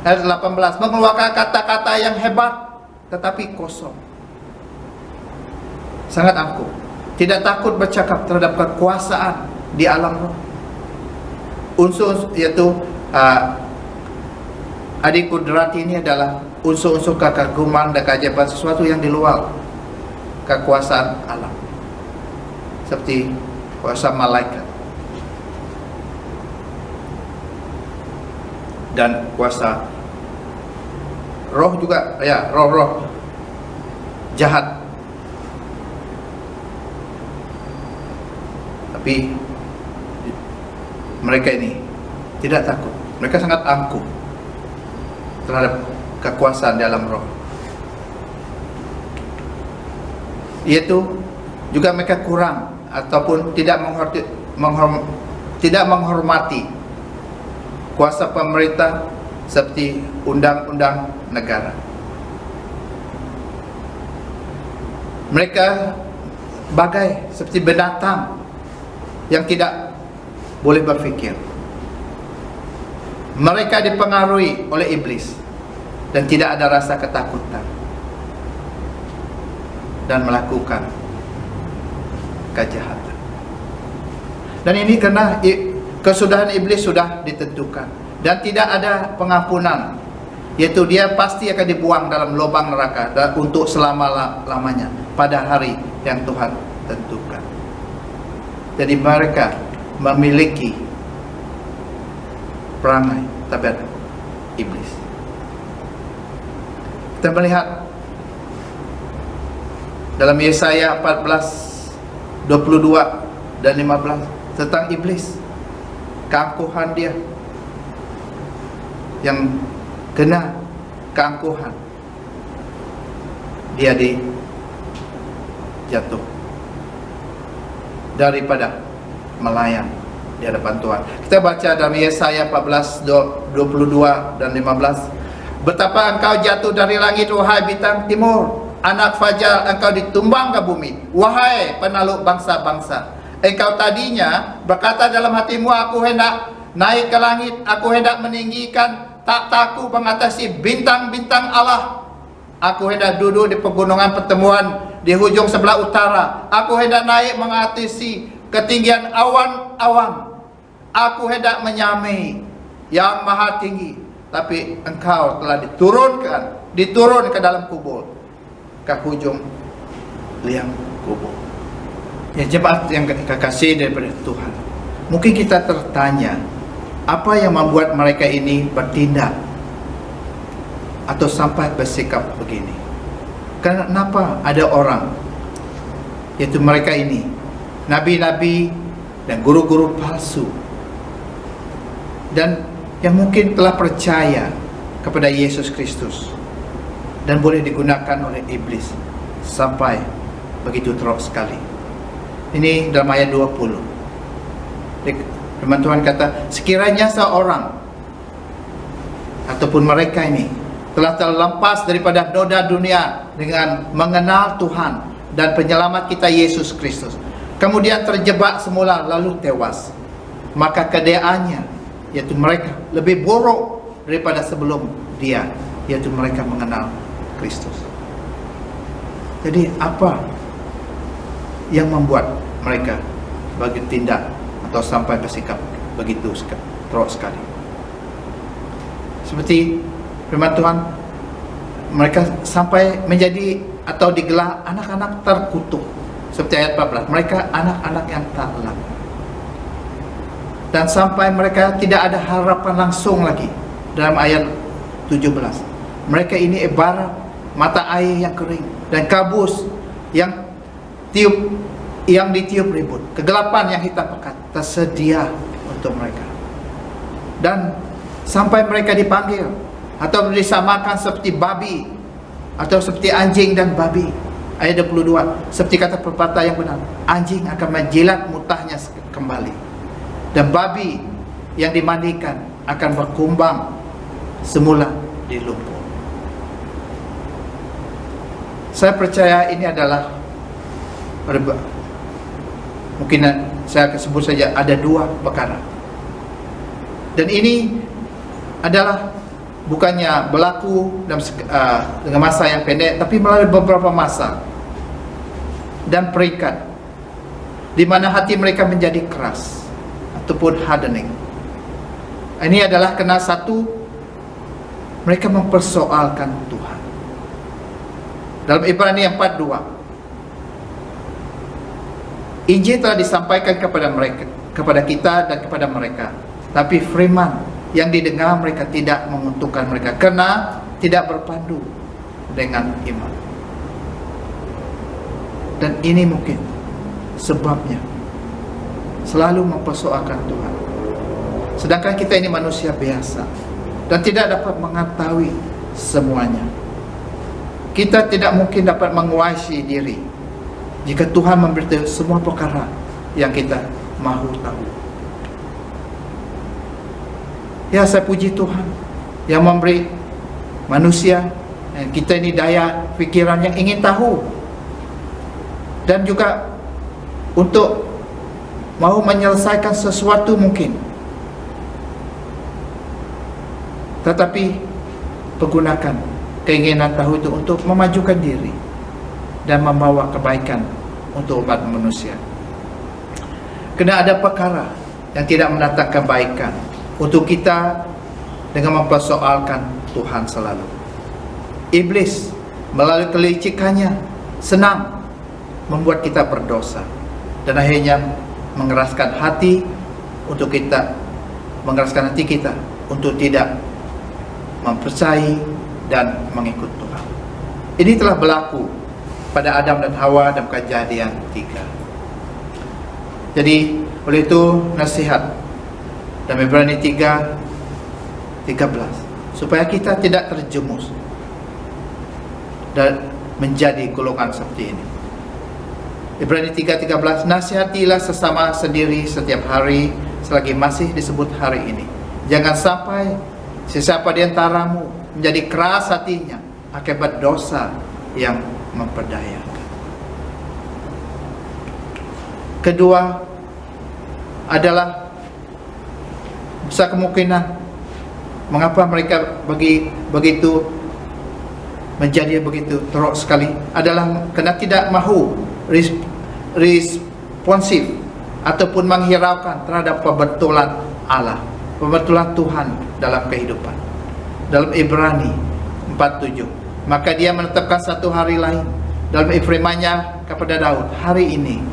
Speaker 1: Ayat 18, mengeluarkan kata-kata yang hebat tetapi kosong. Sangat angkuh, tidak takut bercakap terhadap kekuasaan di alam roh. Unsur yaitu adikudrati ini adalah unsur-unsur kekaguman dan keajaiban, sesuatu yang di luar kekuasaan alam, seperti kuasa malaikat dan kuasa roh juga, ya, roh-roh jahat. Tapi mereka ini tidak takut. Mereka sangat angkuh terhadap kekuasaan dalam roh. Yaitu juga mereka kurang ataupun tidak menghormati kuasa pemerintah seperti undang-undang negara. Mereka bagai seperti binatang yang tidak boleh berfikir. Mereka dipengaruhi oleh iblis dan tidak ada rasa ketakutan dan melakukan kejahatan. Dan ini karena kesudahan iblis sudah ditentukan dan tidak ada pengampunan, yaitu dia pasti akan dibuang dalam lubang neraka dan untuk selama-lamanya pada hari yang Tuhan tentukan. Jadi mereka memiliki perangai tabiat iblis. Kita melihat dalam Yesaya 14, 22 dan 15 tentang iblis, keangkuhan dia, yang kena keangkuhan dia jatuh daripada melayang di hadapan Tuhan. Kita baca dalam Yesaya 14, 22 dan 15. Betapa engkau jatuh dari langit, wahai bintang timur, anak fajar, engkau ditumbang ke bumi, wahai penakluk bangsa-bangsa. Engkau tadinya berkata dalam hatimu, aku hendak naik ke langit, aku hendak meninggikan takhtaku mengatasi bintang-bintang Allah. Aku hendak duduk di pegunungan pertemuan di hujung sebelah utara. Aku hendak naik mengatasi ketinggian awan-awan. Aku hendak menyamai yang maha tinggi. Tapi engkau telah diturun ke dalam kubur, ke hujung liang kubur. Ya, jemaat yang kekasih daripada Tuhan, mungkin kita tertanya, apa yang membuat mereka ini bertindak atau sampai bersikap begini? Kenapa ada orang, yaitu mereka ini, nabi-nabi dan guru-guru palsu, dan yang mungkin telah percaya kepada Yesus Kristus dan boleh digunakan oleh iblis sampai begitu teruk sekali. Ini dalam ayat 20. Firman Tuhan kata, sekiranya seorang ataupun mereka ini telah terlepas daripada noda dunia dengan mengenal Tuhan dan penyelamat kita Yesus Kristus, kemudian terjebak semula lalu tewas, maka keadaannya, yaitu mereka lebih buruk daripada sebelum dia, yaitu mereka mengenal Kristus. Jadi apa yang membuat mereka bertindak atau sampai bersikap begitu teruk sekali? Seperti firman Tuhan, mereka sampai menjadi atau digelar anak-anak terkutuk. Seperti ayat 14, mereka anak-anak yang taklak. Dan sampai mereka tidak ada harapan langsung lagi. Dalam ayat 17, mereka ini ibarat mata air yang kering dan kabus yang ditiup ribut, kegelapan yang hitam pekat tersedia untuk mereka. Dan sampai mereka dipanggil atau disamakan seperti babi atau seperti anjing dan babi. Ayat 22, seperti kata pepatah yang benar, anjing akan menjilat mutahnya kembali, dan babi yang dimandikan akan berkumbang semula di lumpur. Saya percaya ini adalah, mungkin saya sebut saja ada dua perkara. Dan ini adalah bukannya berlaku dengan masa yang pendek, tapi melalui beberapa masa dan peringkat di mana hati mereka menjadi keras ataupun hardening. Ini adalah kena satu, mereka mempersoalkan Tuhan. Dalam Ibrani 4:2, Injil telah disampaikan kepada mereka, kepada kita dan kepada mereka, tapi firman yang didengar mereka tidak menguntungkan mereka karena tidak berpandu dengan iman. Dan ini mungkin sebabnya selalu mempersoalkan Tuhan, sedangkan kita ini manusia biasa dan tidak dapat mengetahui semuanya. Kita tidak mungkin dapat menguasai diri jika Tuhan memberitahu semua perkara yang kita mahu tahu. Ya, saya puji Tuhan yang memberi manusia, kita ini daya pikiran yang ingin tahu, dan juga untuk mau menyelesaikan sesuatu mungkin, tetapi pergunakan keinginan tahu itu untuk memajukan diri dan membawa kebaikan untuk umat manusia. Kena ada perkara yang tidak mendatangkan kebaikan untuk kita dengan mempersoalkan Tuhan selalu. Iblis melalui kelicikannya senang membuat kita berdosa dan akhirnya mengeraskan hati kita untuk tidak mempercayai dan mengikut Tuhan. Ini telah berlaku pada Adam dan Hawa dalam Kejadian 3. Jadi oleh itu nasihat dalam Ibrani 3:13, supaya kita tidak terjerumus dan menjadi golongan seperti ini. Ibrani 3:13, nasihatilah sesama sendiri setiap hari selagi masih disebut hari ini. Jangan sampai sesiapa di antaramu menjadi keras hatinya akibat dosa yang memperdayakan. Kedua adalah besar kemungkinan mengapa mereka begitu menjadi begitu teruk sekali adalah kerana tidak mahu responsif ataupun menghiraukan terhadap pembetulan Allah, pembetulan Tuhan dalam kehidupan. Dalam Ibrani 4:7, maka dia menetapkan satu hari lain dalam firman-Nya kepada Daud, hari ini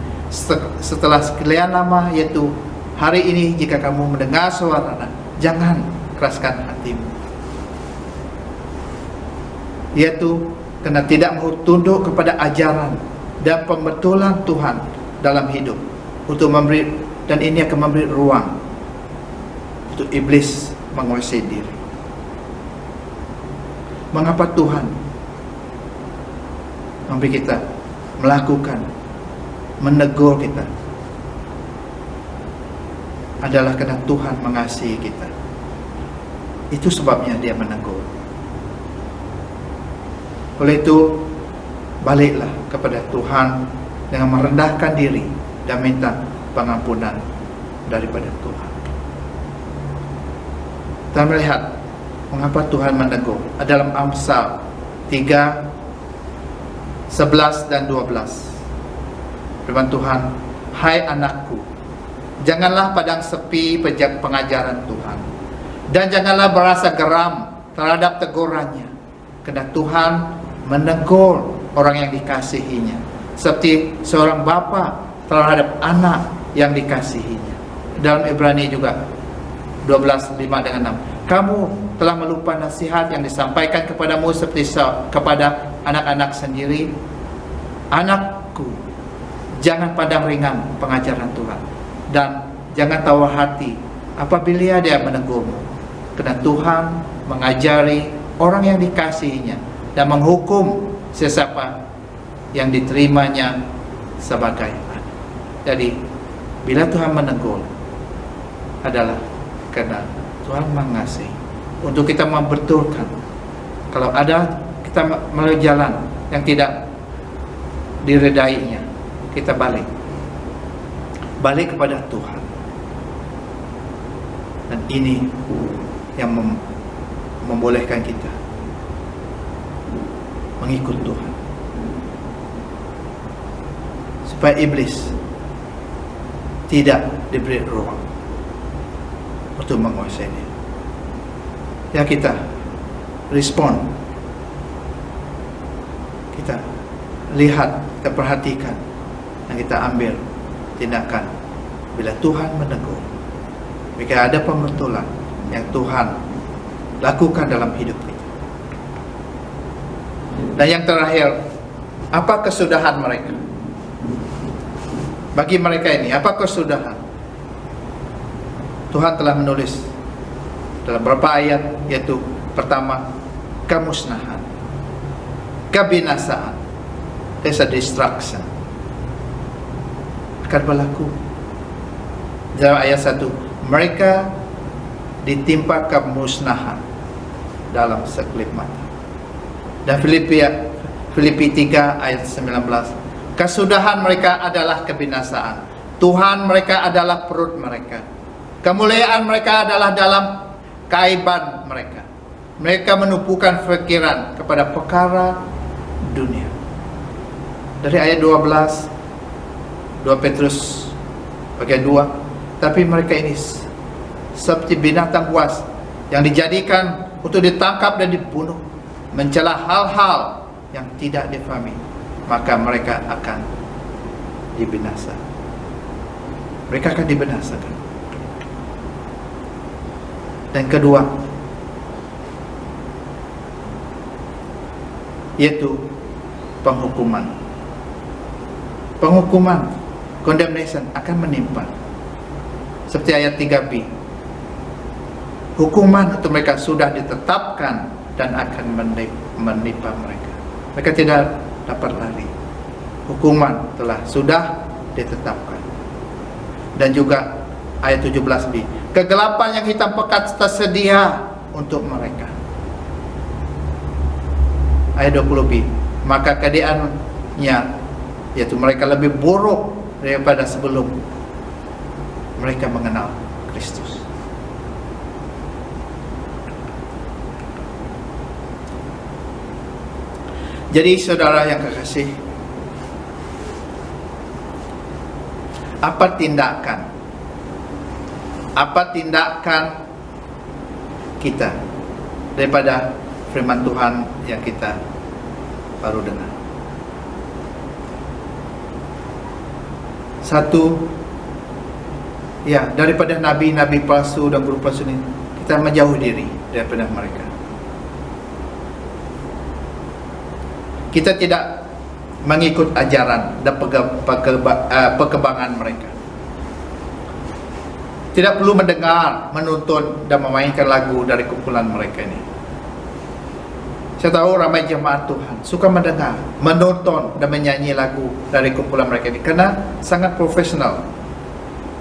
Speaker 1: setelah sekian lama, yaitu hari ini jika kamu mendengar suara, jangan keraskan hatimu, yaitu kerana tidak mahu tunduk kepada ajaran dan pembetulan Tuhan dalam hidup untuk memberi, dan ini akan memberi ruang untuk iblis menguasai diri. Mengapa Tuhan memberi kita melakukan, menegur kita? Adalah kerana Tuhan mengasihi kita. Itu sebabnya dia menegur. Oleh itu, baliklah kepada Tuhan dengan merendahkan diri dan minta pengampunan daripada Tuhan. Kita melihat mengapa Tuhan menegur dalam Amsal 3:11 dan 12. Firman Tuhan, hai anakku, janganlah padang sepi pengajaran Tuhan, dan janganlah berasa geram terhadap tegurannya, kerana Tuhan menegur orang yang dikasihinya, seperti seorang bapa terhadap anak yang dikasihinya. Dalam Ibrani juga 12:5 dengan 6, kamu telah melupa nasihat yang disampaikan kepadamu seperti kepada anak-anak sendiri. Anakku, jangan pandang ringan pengajaran Tuhan, dan jangan tawar hati apabila dia menegurmu, kerana Tuhan mengajari orang yang dikasihinya dan menghukum sesiapa yang diterimanya sebagai anak. Jadi bila Tuhan menegur adalah kerana Tuhan mengasihi, untuk kita membetulkan kalau ada kita melalui jalan yang tidak diredainya, kita balik kepada Tuhan. Dan ini yang membolehkan kita mengikut Tuhan, supaya iblis tidak diberi ruang untuk menguasai dia. Ya, kita respon, kita lihat, kita perhatikan, dan kita ambil tindakan bila Tuhan menegur. Jika ada pembetulan yang Tuhan lakukan dalam hidup kita. Dan yang terakhir, apa kesudahan mereka? Bagi mereka ini, apa kesudahan? Tuhan telah menulis dalam beberapa ayat, yaitu pertama, kemusnahan, kebinasaan, there's a destruction akan berlaku. Dalam ayat 1, mereka ditimpa kemusnahan dalam sekelip mata. Dan Filipi 3 ayat 19, kesudahan mereka adalah kebinasaan, Tuhan mereka adalah perut mereka, kemuliaan mereka adalah dalam keaiban mereka. Mereka menumpukan fikiran kepada perkara dunia. Dari ayat 12, 2 Petrus bagian 2, tapi mereka ini seperti binatang buas yang dijadikan untuk ditangkap dan dibunuh, mencela hal-hal yang tidak difahami, maka mereka akan dibinasa. Mereka akan dibinasakan. Dan kedua, yaitu penghukuman. Penghukuman, condemnation, akan menimpa. Seperti ayat 3b, hukuman untuk mereka sudah ditetapkan dan akan menimpa mereka. Mereka tidak dapat lari. hukuman sudah ditetapkan. Dan juga ayat 17b, kegelapan yang hitam pekat tersedia untuk mereka. Ayat 20b, maka keadaannya, yaitu mereka lebih buruk daripada sebelum mereka mengenal Kristus. Jadi saudara yang kekasih, apa tindakan kita daripada firman Tuhan yang kita baru dengar? Satu, ya, daripada nabi-nabi palsu dan guru palsu ini, kita menjauh diri daripada mereka. Kita tidak mengikut ajaran dan perkembangan mereka. Tidak perlu mendengar, menonton dan memainkan lagu dari kumpulan mereka ini. Saya tahu ramai jemaat Tuhan suka mendengar, menonton dan menyanyi lagu dari kumpulan mereka ini karena sangat profesional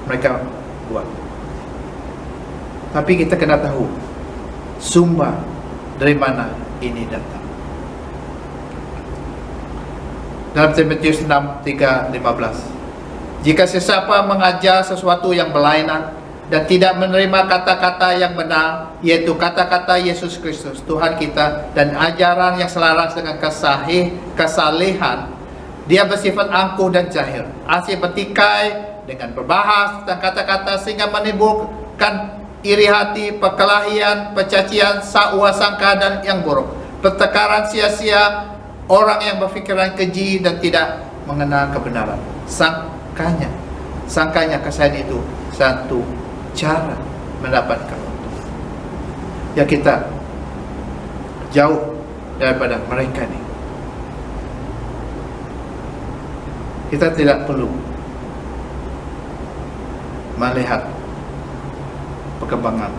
Speaker 1: mereka buat. Tapi kita kena tahu sumber dari mana ini datang. Dalam Timotius 6:3-15, jika sesiapa mengajar sesuatu yang berlainan dan tidak menerima kata-kata yang benar, yaitu kata-kata Yesus Kristus Tuhan kita, dan ajaran yang selaras dengan kesalehan, dia bersifat angkuh dan jahil, asyik bertikai dengan berbahas dan kata-kata sehingga menimbulkan iri hati, perkelahian, percacian, sakwa sangka dan yang buruk, pertengkaran sia-sia, orang yang berfikiran keji dan tidak mengenal kebenaran. Sangkanya kesayangan itu satu cara mendapatkan untung. Ya, kita jauh daripada mereka ini. Kita tidak perlu melihat perkembangan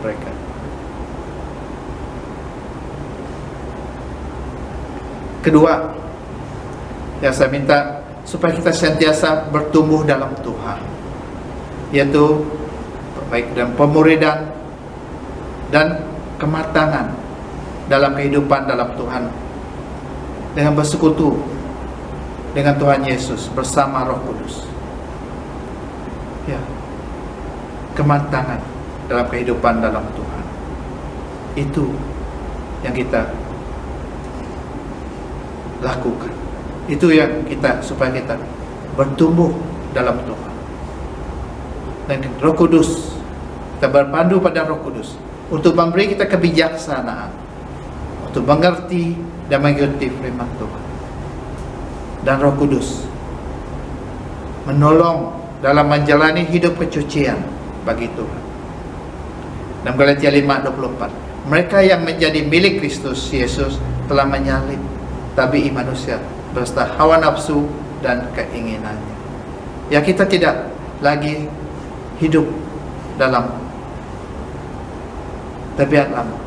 Speaker 1: mereka. Kedua, yang saya minta supaya kita sentiasa bertumbuh dalam Tuhan, yaitu baik dalam pemuridan dan kematangan dalam kehidupan dalam Tuhan, dengan bersekutu dengan Tuhan Yesus bersama Roh Kudus. Ya, kematangan dalam kehidupan dalam Tuhan, itu yang kita lakukan. Itu yang kita, supaya kita bertumbuh dalam Tuhan. Dan Roh Kudus, kita berpandu pada Roh Kudus untuk memberi kita kebijaksanaan untuk mengerti dan mengikuti firman Tuhan. Dan Roh Kudus menolong dalam menjalani hidup kesucian bagi Tuhan. Dalam Galatia 5:24, mereka yang menjadi milik Kristus Yesus telah menyalib tabi'i manusia beserta hawa nafsu dan keinginannya. Ya, kita tidak lagi hidup dalam tabiat lama.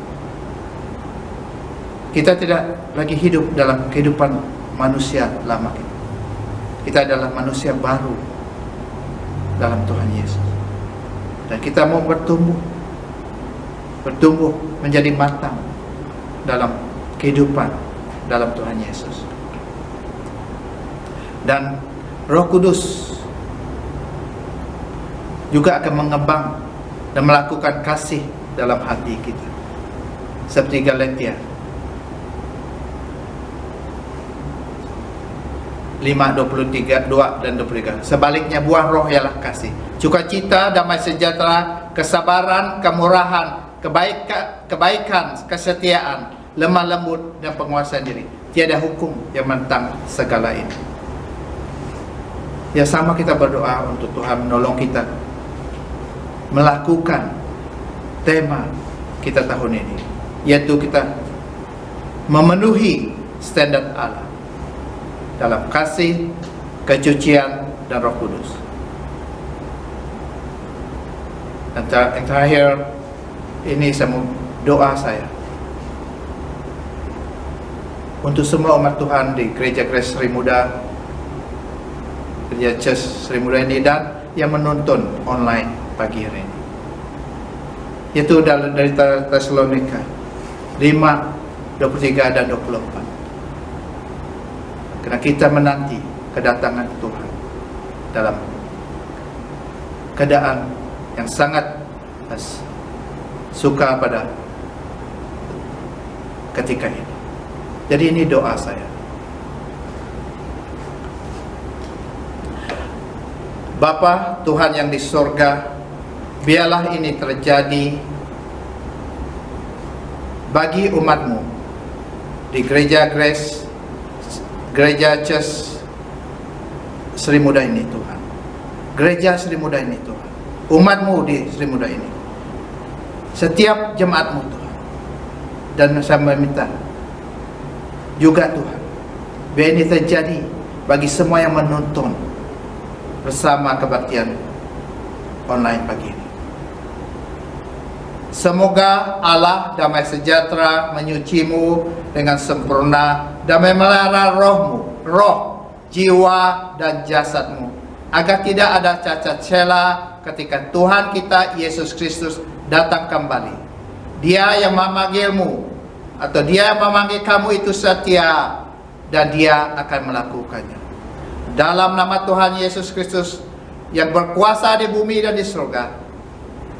Speaker 1: Kita tidak lagi hidup dalam kehidupan manusia lama kita. Kita adalah manusia baru dalam Tuhan Yesus. Dan kita mau bertumbuh menjadi matang dalam kehidupan dalam Tuhan Yesus. Dan Roh Kudus juga akan mengembang dan melakukan kasih dalam hati kita, seperti Galatia 5:23, 2 dan 23. Sebaliknya buah roh ialah kasih, sukacita, damai sejahtera, kesabaran, kemurahan, kebaikan, kesetiaan, lemah lembut dan penguasaan diri. Tiada hukum yang menentang segala ini. Ya, sama kita berdoa untuk Tuhan menolong kita melakukan tema kita tahun ini, yaitu kita memenuhi standar Allah dalam kasih, kesucian dan Roh Kudus. Dan yang terakhir, ini doa saya untuk semua umat Tuhan di Gereja Grace Sri Muda, Gereja Church Sri Muda ini, dan yang menonton online pagi hari ini. Itu dari Tesalonika 5, 23 dan 24. Karena kita menanti kedatangan Tuhan dalam keadaan yang sangat suka pada ketika ini. Jadi ini doa saya. Bapa Tuhan yang di sorga, biarlah ini terjadi bagi umatmu di Gereja Grace, Gereja Church Sri Muda ini Tuhan. Gereja Sri Muda ini Tuhan. Umatmu di Sri Muda ini. Setiap jemaatmu Tuhan. Dan saya meminta juga Tuhan, biar ini terjadi bagi semua yang menonton bersama kebaktian online pagi ini. Semoga Allah damai sejahtera menyucimu dengan sempurna, damai melihara rohmu, roh, jiwa, dan jasadmu, agar tidak ada cacat celah ketika Tuhan kita Yesus Kristus datang kembali. Dia yang memanggilmu atau dia yang memanggil kamu itu setia, dan dia akan melakukannya. Dalam nama Tuhan Yesus Kristus yang berkuasa di bumi dan di surga,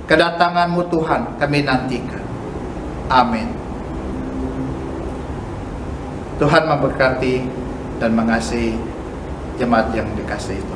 Speaker 1: kedatanganmu Tuhan kami nantikan. Amin. Tuhan memberkati dan mengasihi jemaat yang dikasihi Tuhan.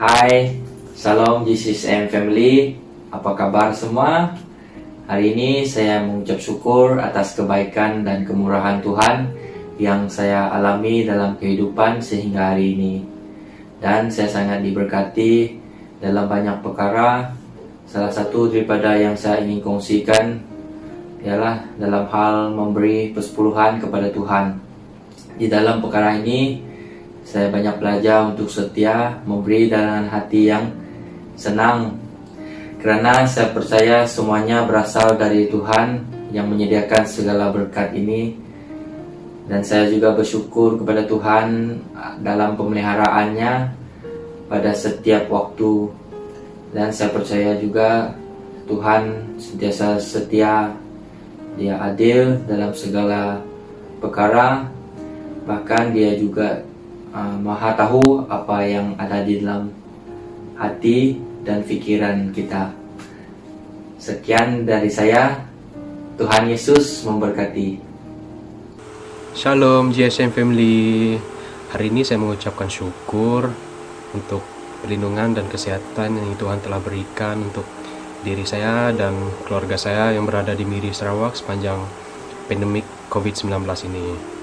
Speaker 5: Hai, Salam GCSM Family, apa kabar semua? Hari ini saya mengucap syukur atas kebaikan dan kemurahan Tuhan yang saya alami dalam kehidupan sehingga hari ini. Dan saya sangat diberkati dalam banyak perkara. Salah satu daripada yang saya ingin kongsikan ialah dalam hal memberi persepuluhan kepada Tuhan. Di dalam perkara ini, saya banyak belajar untuk setia memberi dengan hati yang senang, kerana saya percaya semuanya berasal dari Tuhan yang menyediakan segala berkat ini. Dan saya juga bersyukur kepada Tuhan dalam pemeliharaannya pada setiap waktu. Dan saya percaya juga Tuhan sentiasa setia, Dia adil dalam segala perkara. Bahkan Dia juga Maha tahu apa yang ada di dalam hati dan pikiran kita. Sekian dari saya. Tuhan Yesus memberkati.
Speaker 6: Shalom GSM Family. Hari ini saya mengucapkan syukur untuk perlindungan dan kesehatan yang Tuhan telah berikan untuk diri saya dan keluarga saya yang berada di Miri, Sarawak sepanjang pandemik COVID-19 ini.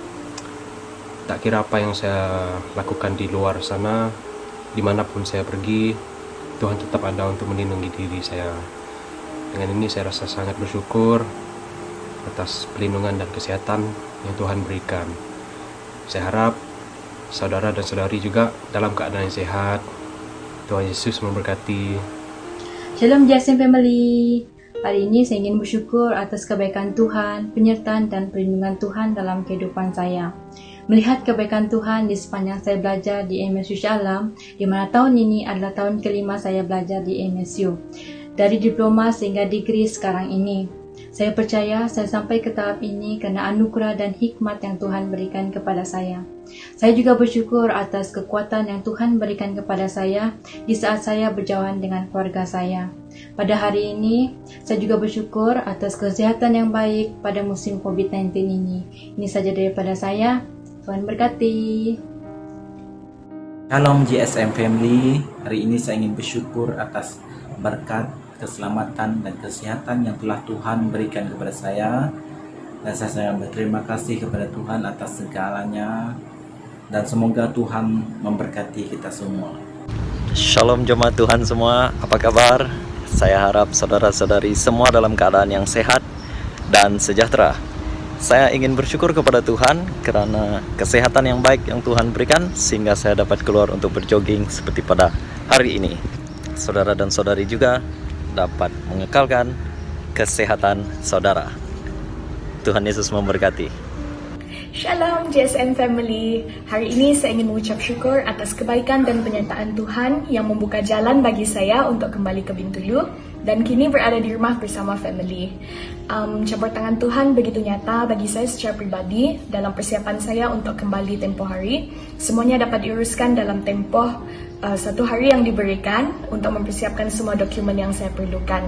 Speaker 6: Tak kira apa yang saya lakukan di luar sana, dimanapun saya pergi, Tuhan tetap ada untuk melindungi diri saya. Dengan ini saya rasa sangat bersyukur. atas perlindungan dan kesehatan yang Tuhan berikan. Saya harap saudara dan saudari juga dalam keadaan yang sehat. Tuhan Yesus memberkati.
Speaker 7: Shalom JSM Family. Hari ini saya ingin bersyukur atas kebaikan Tuhan, penyertaan dan perlindungan Tuhan dalam kehidupan saya. Melihat kebaikan Tuhan di sepanjang saya belajar di MSU Shalom, di mana tahun ini adalah tahun kelima saya belajar di MSU. Dari diploma sehingga degree sekarang ini. Saya percaya saya sampai ke tahap ini karena anugerah dan hikmat yang Tuhan berikan kepada saya. Saya juga bersyukur atas kekuatan yang Tuhan berikan kepada saya di saat saya berjauhan dengan keluarga saya. Pada hari ini, saya juga bersyukur atas kesehatan yang baik pada musim COVID-19 ini. Ini saja daripada saya. Tuhan berkati.
Speaker 8: Shalom GSM Family. Hari ini saya ingin bersyukur atas berkat, keselamatan dan kesehatan yang telah Tuhan berikan kepada saya. Dan saya sangat berterima kasih kepada Tuhan atas segalanya. Dan semoga Tuhan memberkati kita semua.
Speaker 9: Shalom jemaat Tuhan semua, apa kabar? Saya harap saudara-saudari semua dalam keadaan yang sehat dan sejahtera. Saya ingin bersyukur kepada Tuhan karena kesehatan yang baik yang Tuhan berikan sehingga saya dapat keluar untuk berjogging seperti pada hari ini. Saudara dan saudari juga dapat mengekalkan kesehatan saudara. Tuhan Yesus memberkati.
Speaker 10: Shalom JSM Family. Hari ini saya ingin mengucap syukur atas kebaikan dan penyertaan Tuhan yang membuka jalan bagi saya untuk kembali ke Bintulu dan kini berada di rumah bersama family. Campur tangan Tuhan begitu nyata bagi saya secara pribadi dalam persiapan saya untuk kembali tempoh hari. Semuanya dapat diuruskan dalam tempoh 1 hari yang diberikan untuk mempersiapkan semua dokumen yang saya perlukan.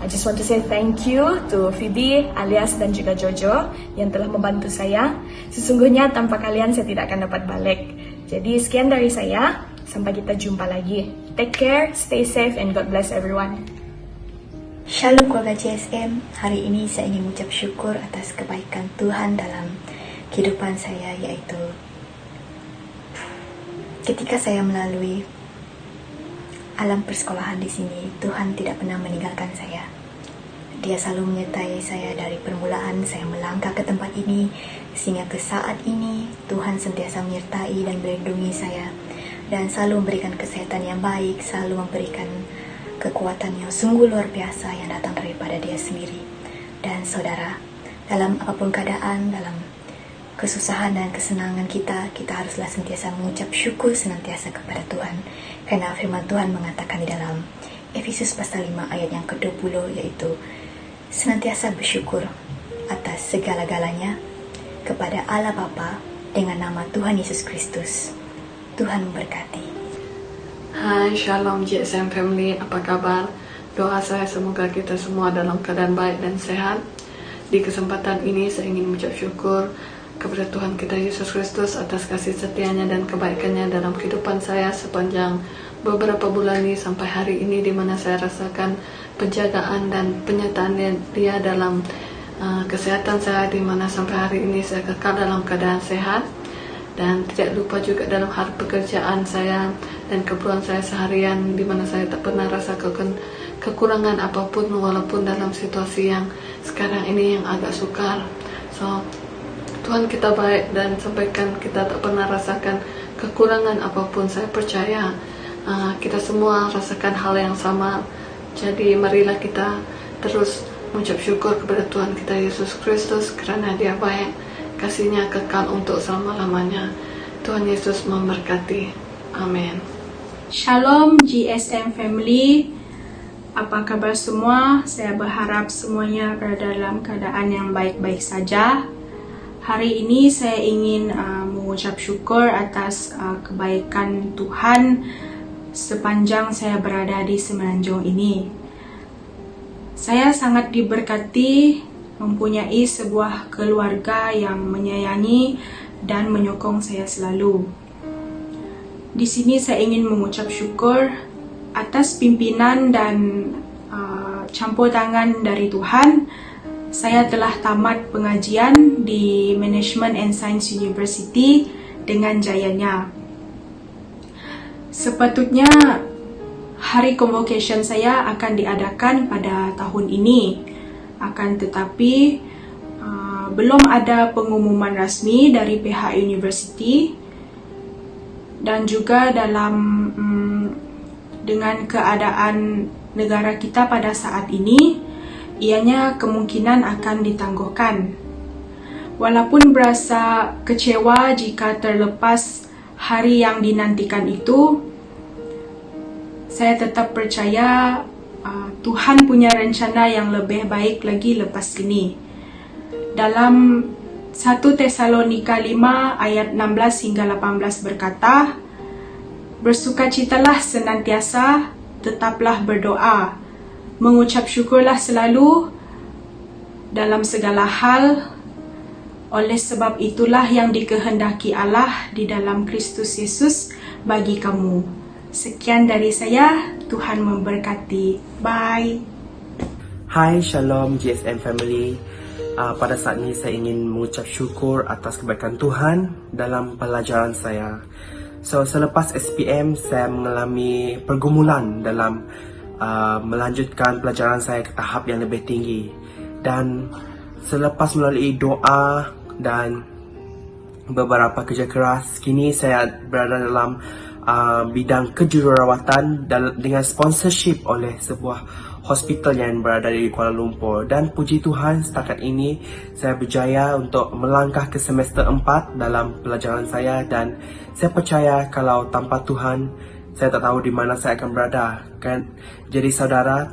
Speaker 10: I just want to say thank you to Phoebe, Alias dan juga Jojo yang telah membantu saya. Sesungguhnya tanpa kalian saya tidak akan dapat balik. Jadi sekian dari saya, sampai kita jumpa lagi. Take care, stay safe and God bless everyone.
Speaker 11: Shalom keluarga JSM. Hari ini saya ingin mengucap syukur atas kebaikan Tuhan dalam kehidupan saya, yaitu ketika saya melalui alam persekolahan di sini, Tuhan tidak pernah meninggalkan saya. Dia selalu menyertai saya dari permulaan saya melangkah ke tempat ini sehingga ke saat ini Tuhan sentiasa menyertai dan melindungi saya dan selalu memberikan kesehatan yang baik, selalu memberikan kekuatan yang sungguh luar biasa yang datang daripada Dia sendiri. Dan saudara, dalam apapun keadaan, dalam kesusahan dan kesenangan kita haruslah sentiasa mengucap syukur senantiasa kepada Tuhan. Karena firman Tuhan mengatakan di dalam Efesus pasal 5 ayat yang ke-20, yaitu senantiasa bersyukur atas segala-galanya kepada Allah Bapa dengan nama Tuhan Yesus Kristus. Tuhan memberkati.
Speaker 12: Hai, Shalom JSM Family, apa kabar? Doa saya semoga kita semua dalam keadaan baik dan sehat. Di kesempatan ini saya ingin mengucap syukur kepada Tuhan kita Yesus Kristus atas kasih setianya dan kebaikannya dalam kehidupan saya sepanjang beberapa bulan ini sampai hari ini, di mana saya rasakan penjagaan dan penyertaan Dia dalam kesehatan saya, di mana sampai hari ini saya kekal dalam keadaan sehat. Dan tidak lupa juga dalam hal pekerjaan saya dan keperluan saya seharian, di mana saya tak pernah rasa kekurangan apapun walaupun dalam situasi yang sekarang ini yang agak sukar. So, Tuhan kita baik dan sampaikan kita tak pernah rasakan kekurangan apapun. Saya percaya kita semua rasakan hal yang sama. Jadi marilah kita terus mengucap syukur kepada Tuhan kita Yesus Kristus karena Dia baik. Kasih-Nya kekal untuk selama-lamanya. Tuhan Yesus memberkati. Amin.
Speaker 13: Shalom GSM Family. Apa kabar semua? Saya berharap semuanya berada dalam keadaan yang baik-baik saja. Hari ini saya ingin mengucap syukur atas kebaikan Tuhan sepanjang saya berada di Semenanjung ini. Saya sangat diberkati mempunyai sebuah keluarga yang menyayangi dan menyokong saya selalu. Di sini saya ingin mengucap syukur atas pimpinan dan campur tangan dari Tuhan. Saya telah tamat pengajian di Management and Science University dengan jayanya. Sepatutnya hari convocation saya akan diadakan pada tahun ini. Akan tetapi belum ada pengumuman rasmi dari pihak universiti, dan juga dengan keadaan negara kita pada saat ini, ianya kemungkinan akan ditangguhkan. Walaupun berasa kecewa jika terlepas hari yang dinantikan itu, saya tetap percaya Tuhan punya rencana yang lebih baik lagi lepas ini. Dalam 1 Tesalonika 5 ayat 16 hingga 18 berkata, "Bersukacitalah senantiasa, tetaplah berdoa, mengucap syukurlah selalu dalam segala hal, oleh sebab itulah yang dikehendaki Allah di dalam Kristus Yesus bagi kamu." Sekian dari saya, Tuhan memberkati. Bye.
Speaker 14: Hai, Shalom GSM Family. Pada saat ini saya ingin mengucap syukur atas kebaikan Tuhan dalam pelajaran saya. Selepas SPM, saya mengalami pergumulan dalam melanjutkan pelajaran saya ke tahap yang lebih tinggi. Dan selepas melalui doa dan beberapa kerja keras, kini saya berada dalam bidang kejururawatan dengan sponsorship oleh sebuah hospital yang berada di Kuala Lumpur. Dan puji Tuhan, setakat ini saya berjaya untuk melangkah ke semester 4 dalam pelajaran saya, dan saya percaya kalau tanpa Tuhan saya tak tahu di mana saya akan berada. Jadi saudara,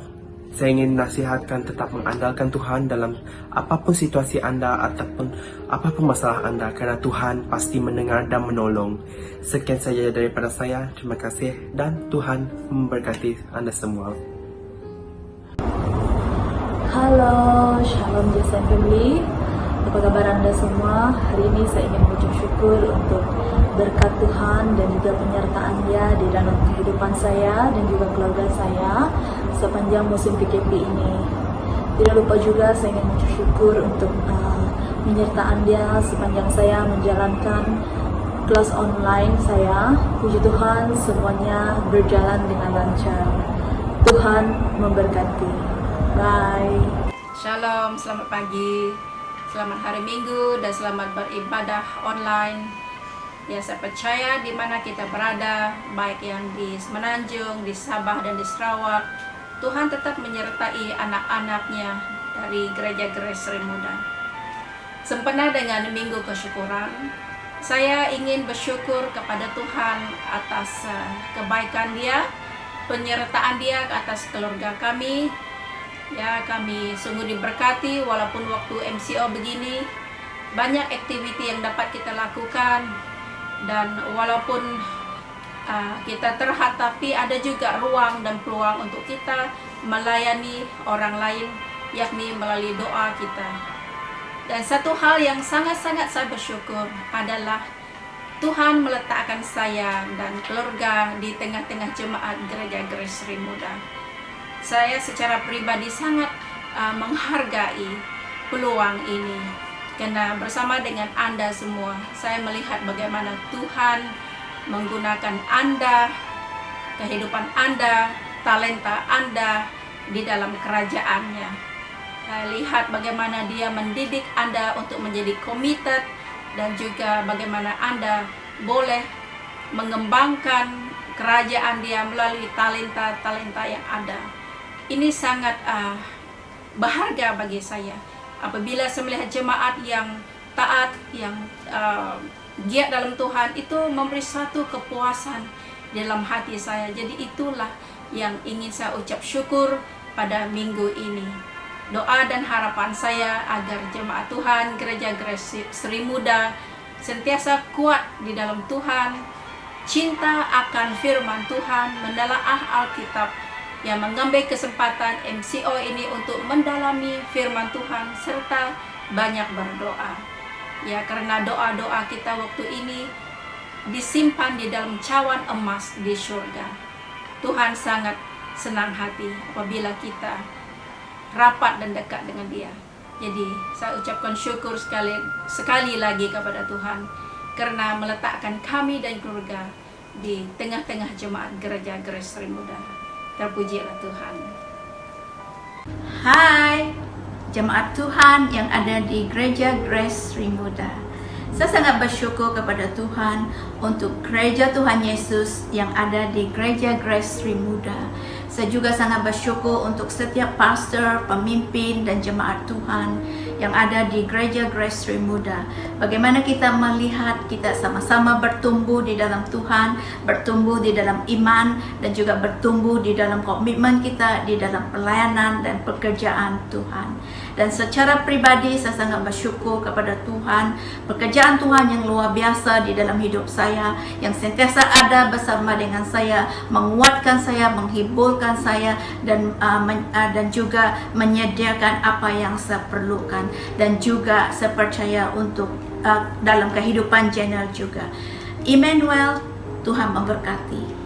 Speaker 14: saya ingin nasihatkan tetap mengandalkan Tuhan dalam apapun situasi anda ataupun apapun masalah anda, kerana Tuhan pasti mendengar dan menolong. Sekian saja daripada saya. Terima kasih dan Tuhan memberkati anda semua.
Speaker 15: Halo, Shalom GSM Family. Apa kabar anda semua? Hari ini saya ingin mengucap syukur untuk berkat Tuhan dan juga penyertaan Dia di dalam kehidupan saya dan juga keluarga saya sepanjang musim PKP ini. Tidak lupa juga saya ingin mengucap syukur untuk penyertaan Dia sepanjang saya menjalankan kelas online saya. Puji Tuhan, semuanya berjalan dengan lancar. Tuhan memberkati. Bye.
Speaker 16: Shalom, selamat pagi, selamat hari Minggu, dan selamat beribadah online. Ya, saya percaya di mana kita berada, baik yang di Semenanjung, di Sabah, dan di Sarawak, Tuhan tetap menyertai anak-anaknya dari Gereja Grace Sri Muda. Sempena dengan Minggu Kesyukuran, saya ingin bersyukur kepada Tuhan atas kebaikan Dia, penyertaan Dia ke atas keluarga kami. Ya, kami sungguh diberkati walaupun waktu MCO begini banyak aktiviti yang dapat kita lakukan, dan walaupun kita terhad, tapi ada juga ruang dan peluang untuk kita melayani orang lain, yakni melalui doa kita. Dan satu hal yang sangat-sangat saya bersyukur adalah Tuhan meletakkan saya dan keluarga di tengah-tengah jemaat Gereja Grace Sri Muda. Saya secara pribadi sangat menghargai peluang ini, karena bersama dengan Anda semua, saya melihat bagaimana Tuhan menggunakan Anda, kehidupan Anda, talenta Anda di dalam kerajaannya. Saya lihat bagaimana Dia mendidik Anda untuk menjadi committed, dan juga bagaimana Anda boleh mengembangkan kerajaan Dia melalui talenta-talenta yang ada. Ini sangat berharga bagi saya apabila saya melihat jemaat yang taat, yang giat dalam Tuhan, itu memberi satu kepuasan dalam hati saya. Jadi itulah yang ingin saya ucap syukur pada minggu ini. Doa dan harapan saya agar jemaat Tuhan Gereja Grace Sri Muda sentiasa kuat di dalam Tuhan, cinta akan firman Tuhan, menelaah Alkitab, yang mengambil kesempatan MCO ini untuk mendalami firman Tuhan serta banyak berdoa. Ya, karena doa-doa kita waktu ini disimpan di dalam cawan emas di surga. Tuhan sangat senang hati apabila kita rapat dan dekat dengan Dia. Jadi saya ucapkan syukur sekali lagi kepada Tuhan karena meletakkan kami dan keluarga di tengah-tengah jemaat Gereja Grace Sri Muda. Terpujilah Tuhan.
Speaker 17: Hai, jemaat Tuhan yang ada di Gereja Grace Sri Muda. Saya sangat bersyukur kepada Tuhan untuk Gereja Tuhan Yesus yang ada di Gereja Grace Sri Muda. Saya juga sangat bersyukur untuk setiap pastor, pemimpin, dan jemaat Tuhan yang ada di Gereja Grace Sri Muda. Bagaimana kita melihat kita sama-sama bertumbuh di dalam Tuhan, bertumbuh di dalam iman, dan juga bertumbuh di dalam komitmen kita di dalam pelayanan dan pekerjaan Tuhan. Dan secara pribadi saya sangat bersyukur kepada Tuhan, pekerjaan Tuhan yang luar biasa di dalam hidup saya, yang sentiasa ada bersama dengan saya, menguatkan saya, menghiburkan saya, dan juga menyediakan apa yang saya perlukan. Dan juga saya percaya untuk dalam kehidupan channel juga. Emmanuel, Tuhan memberkati.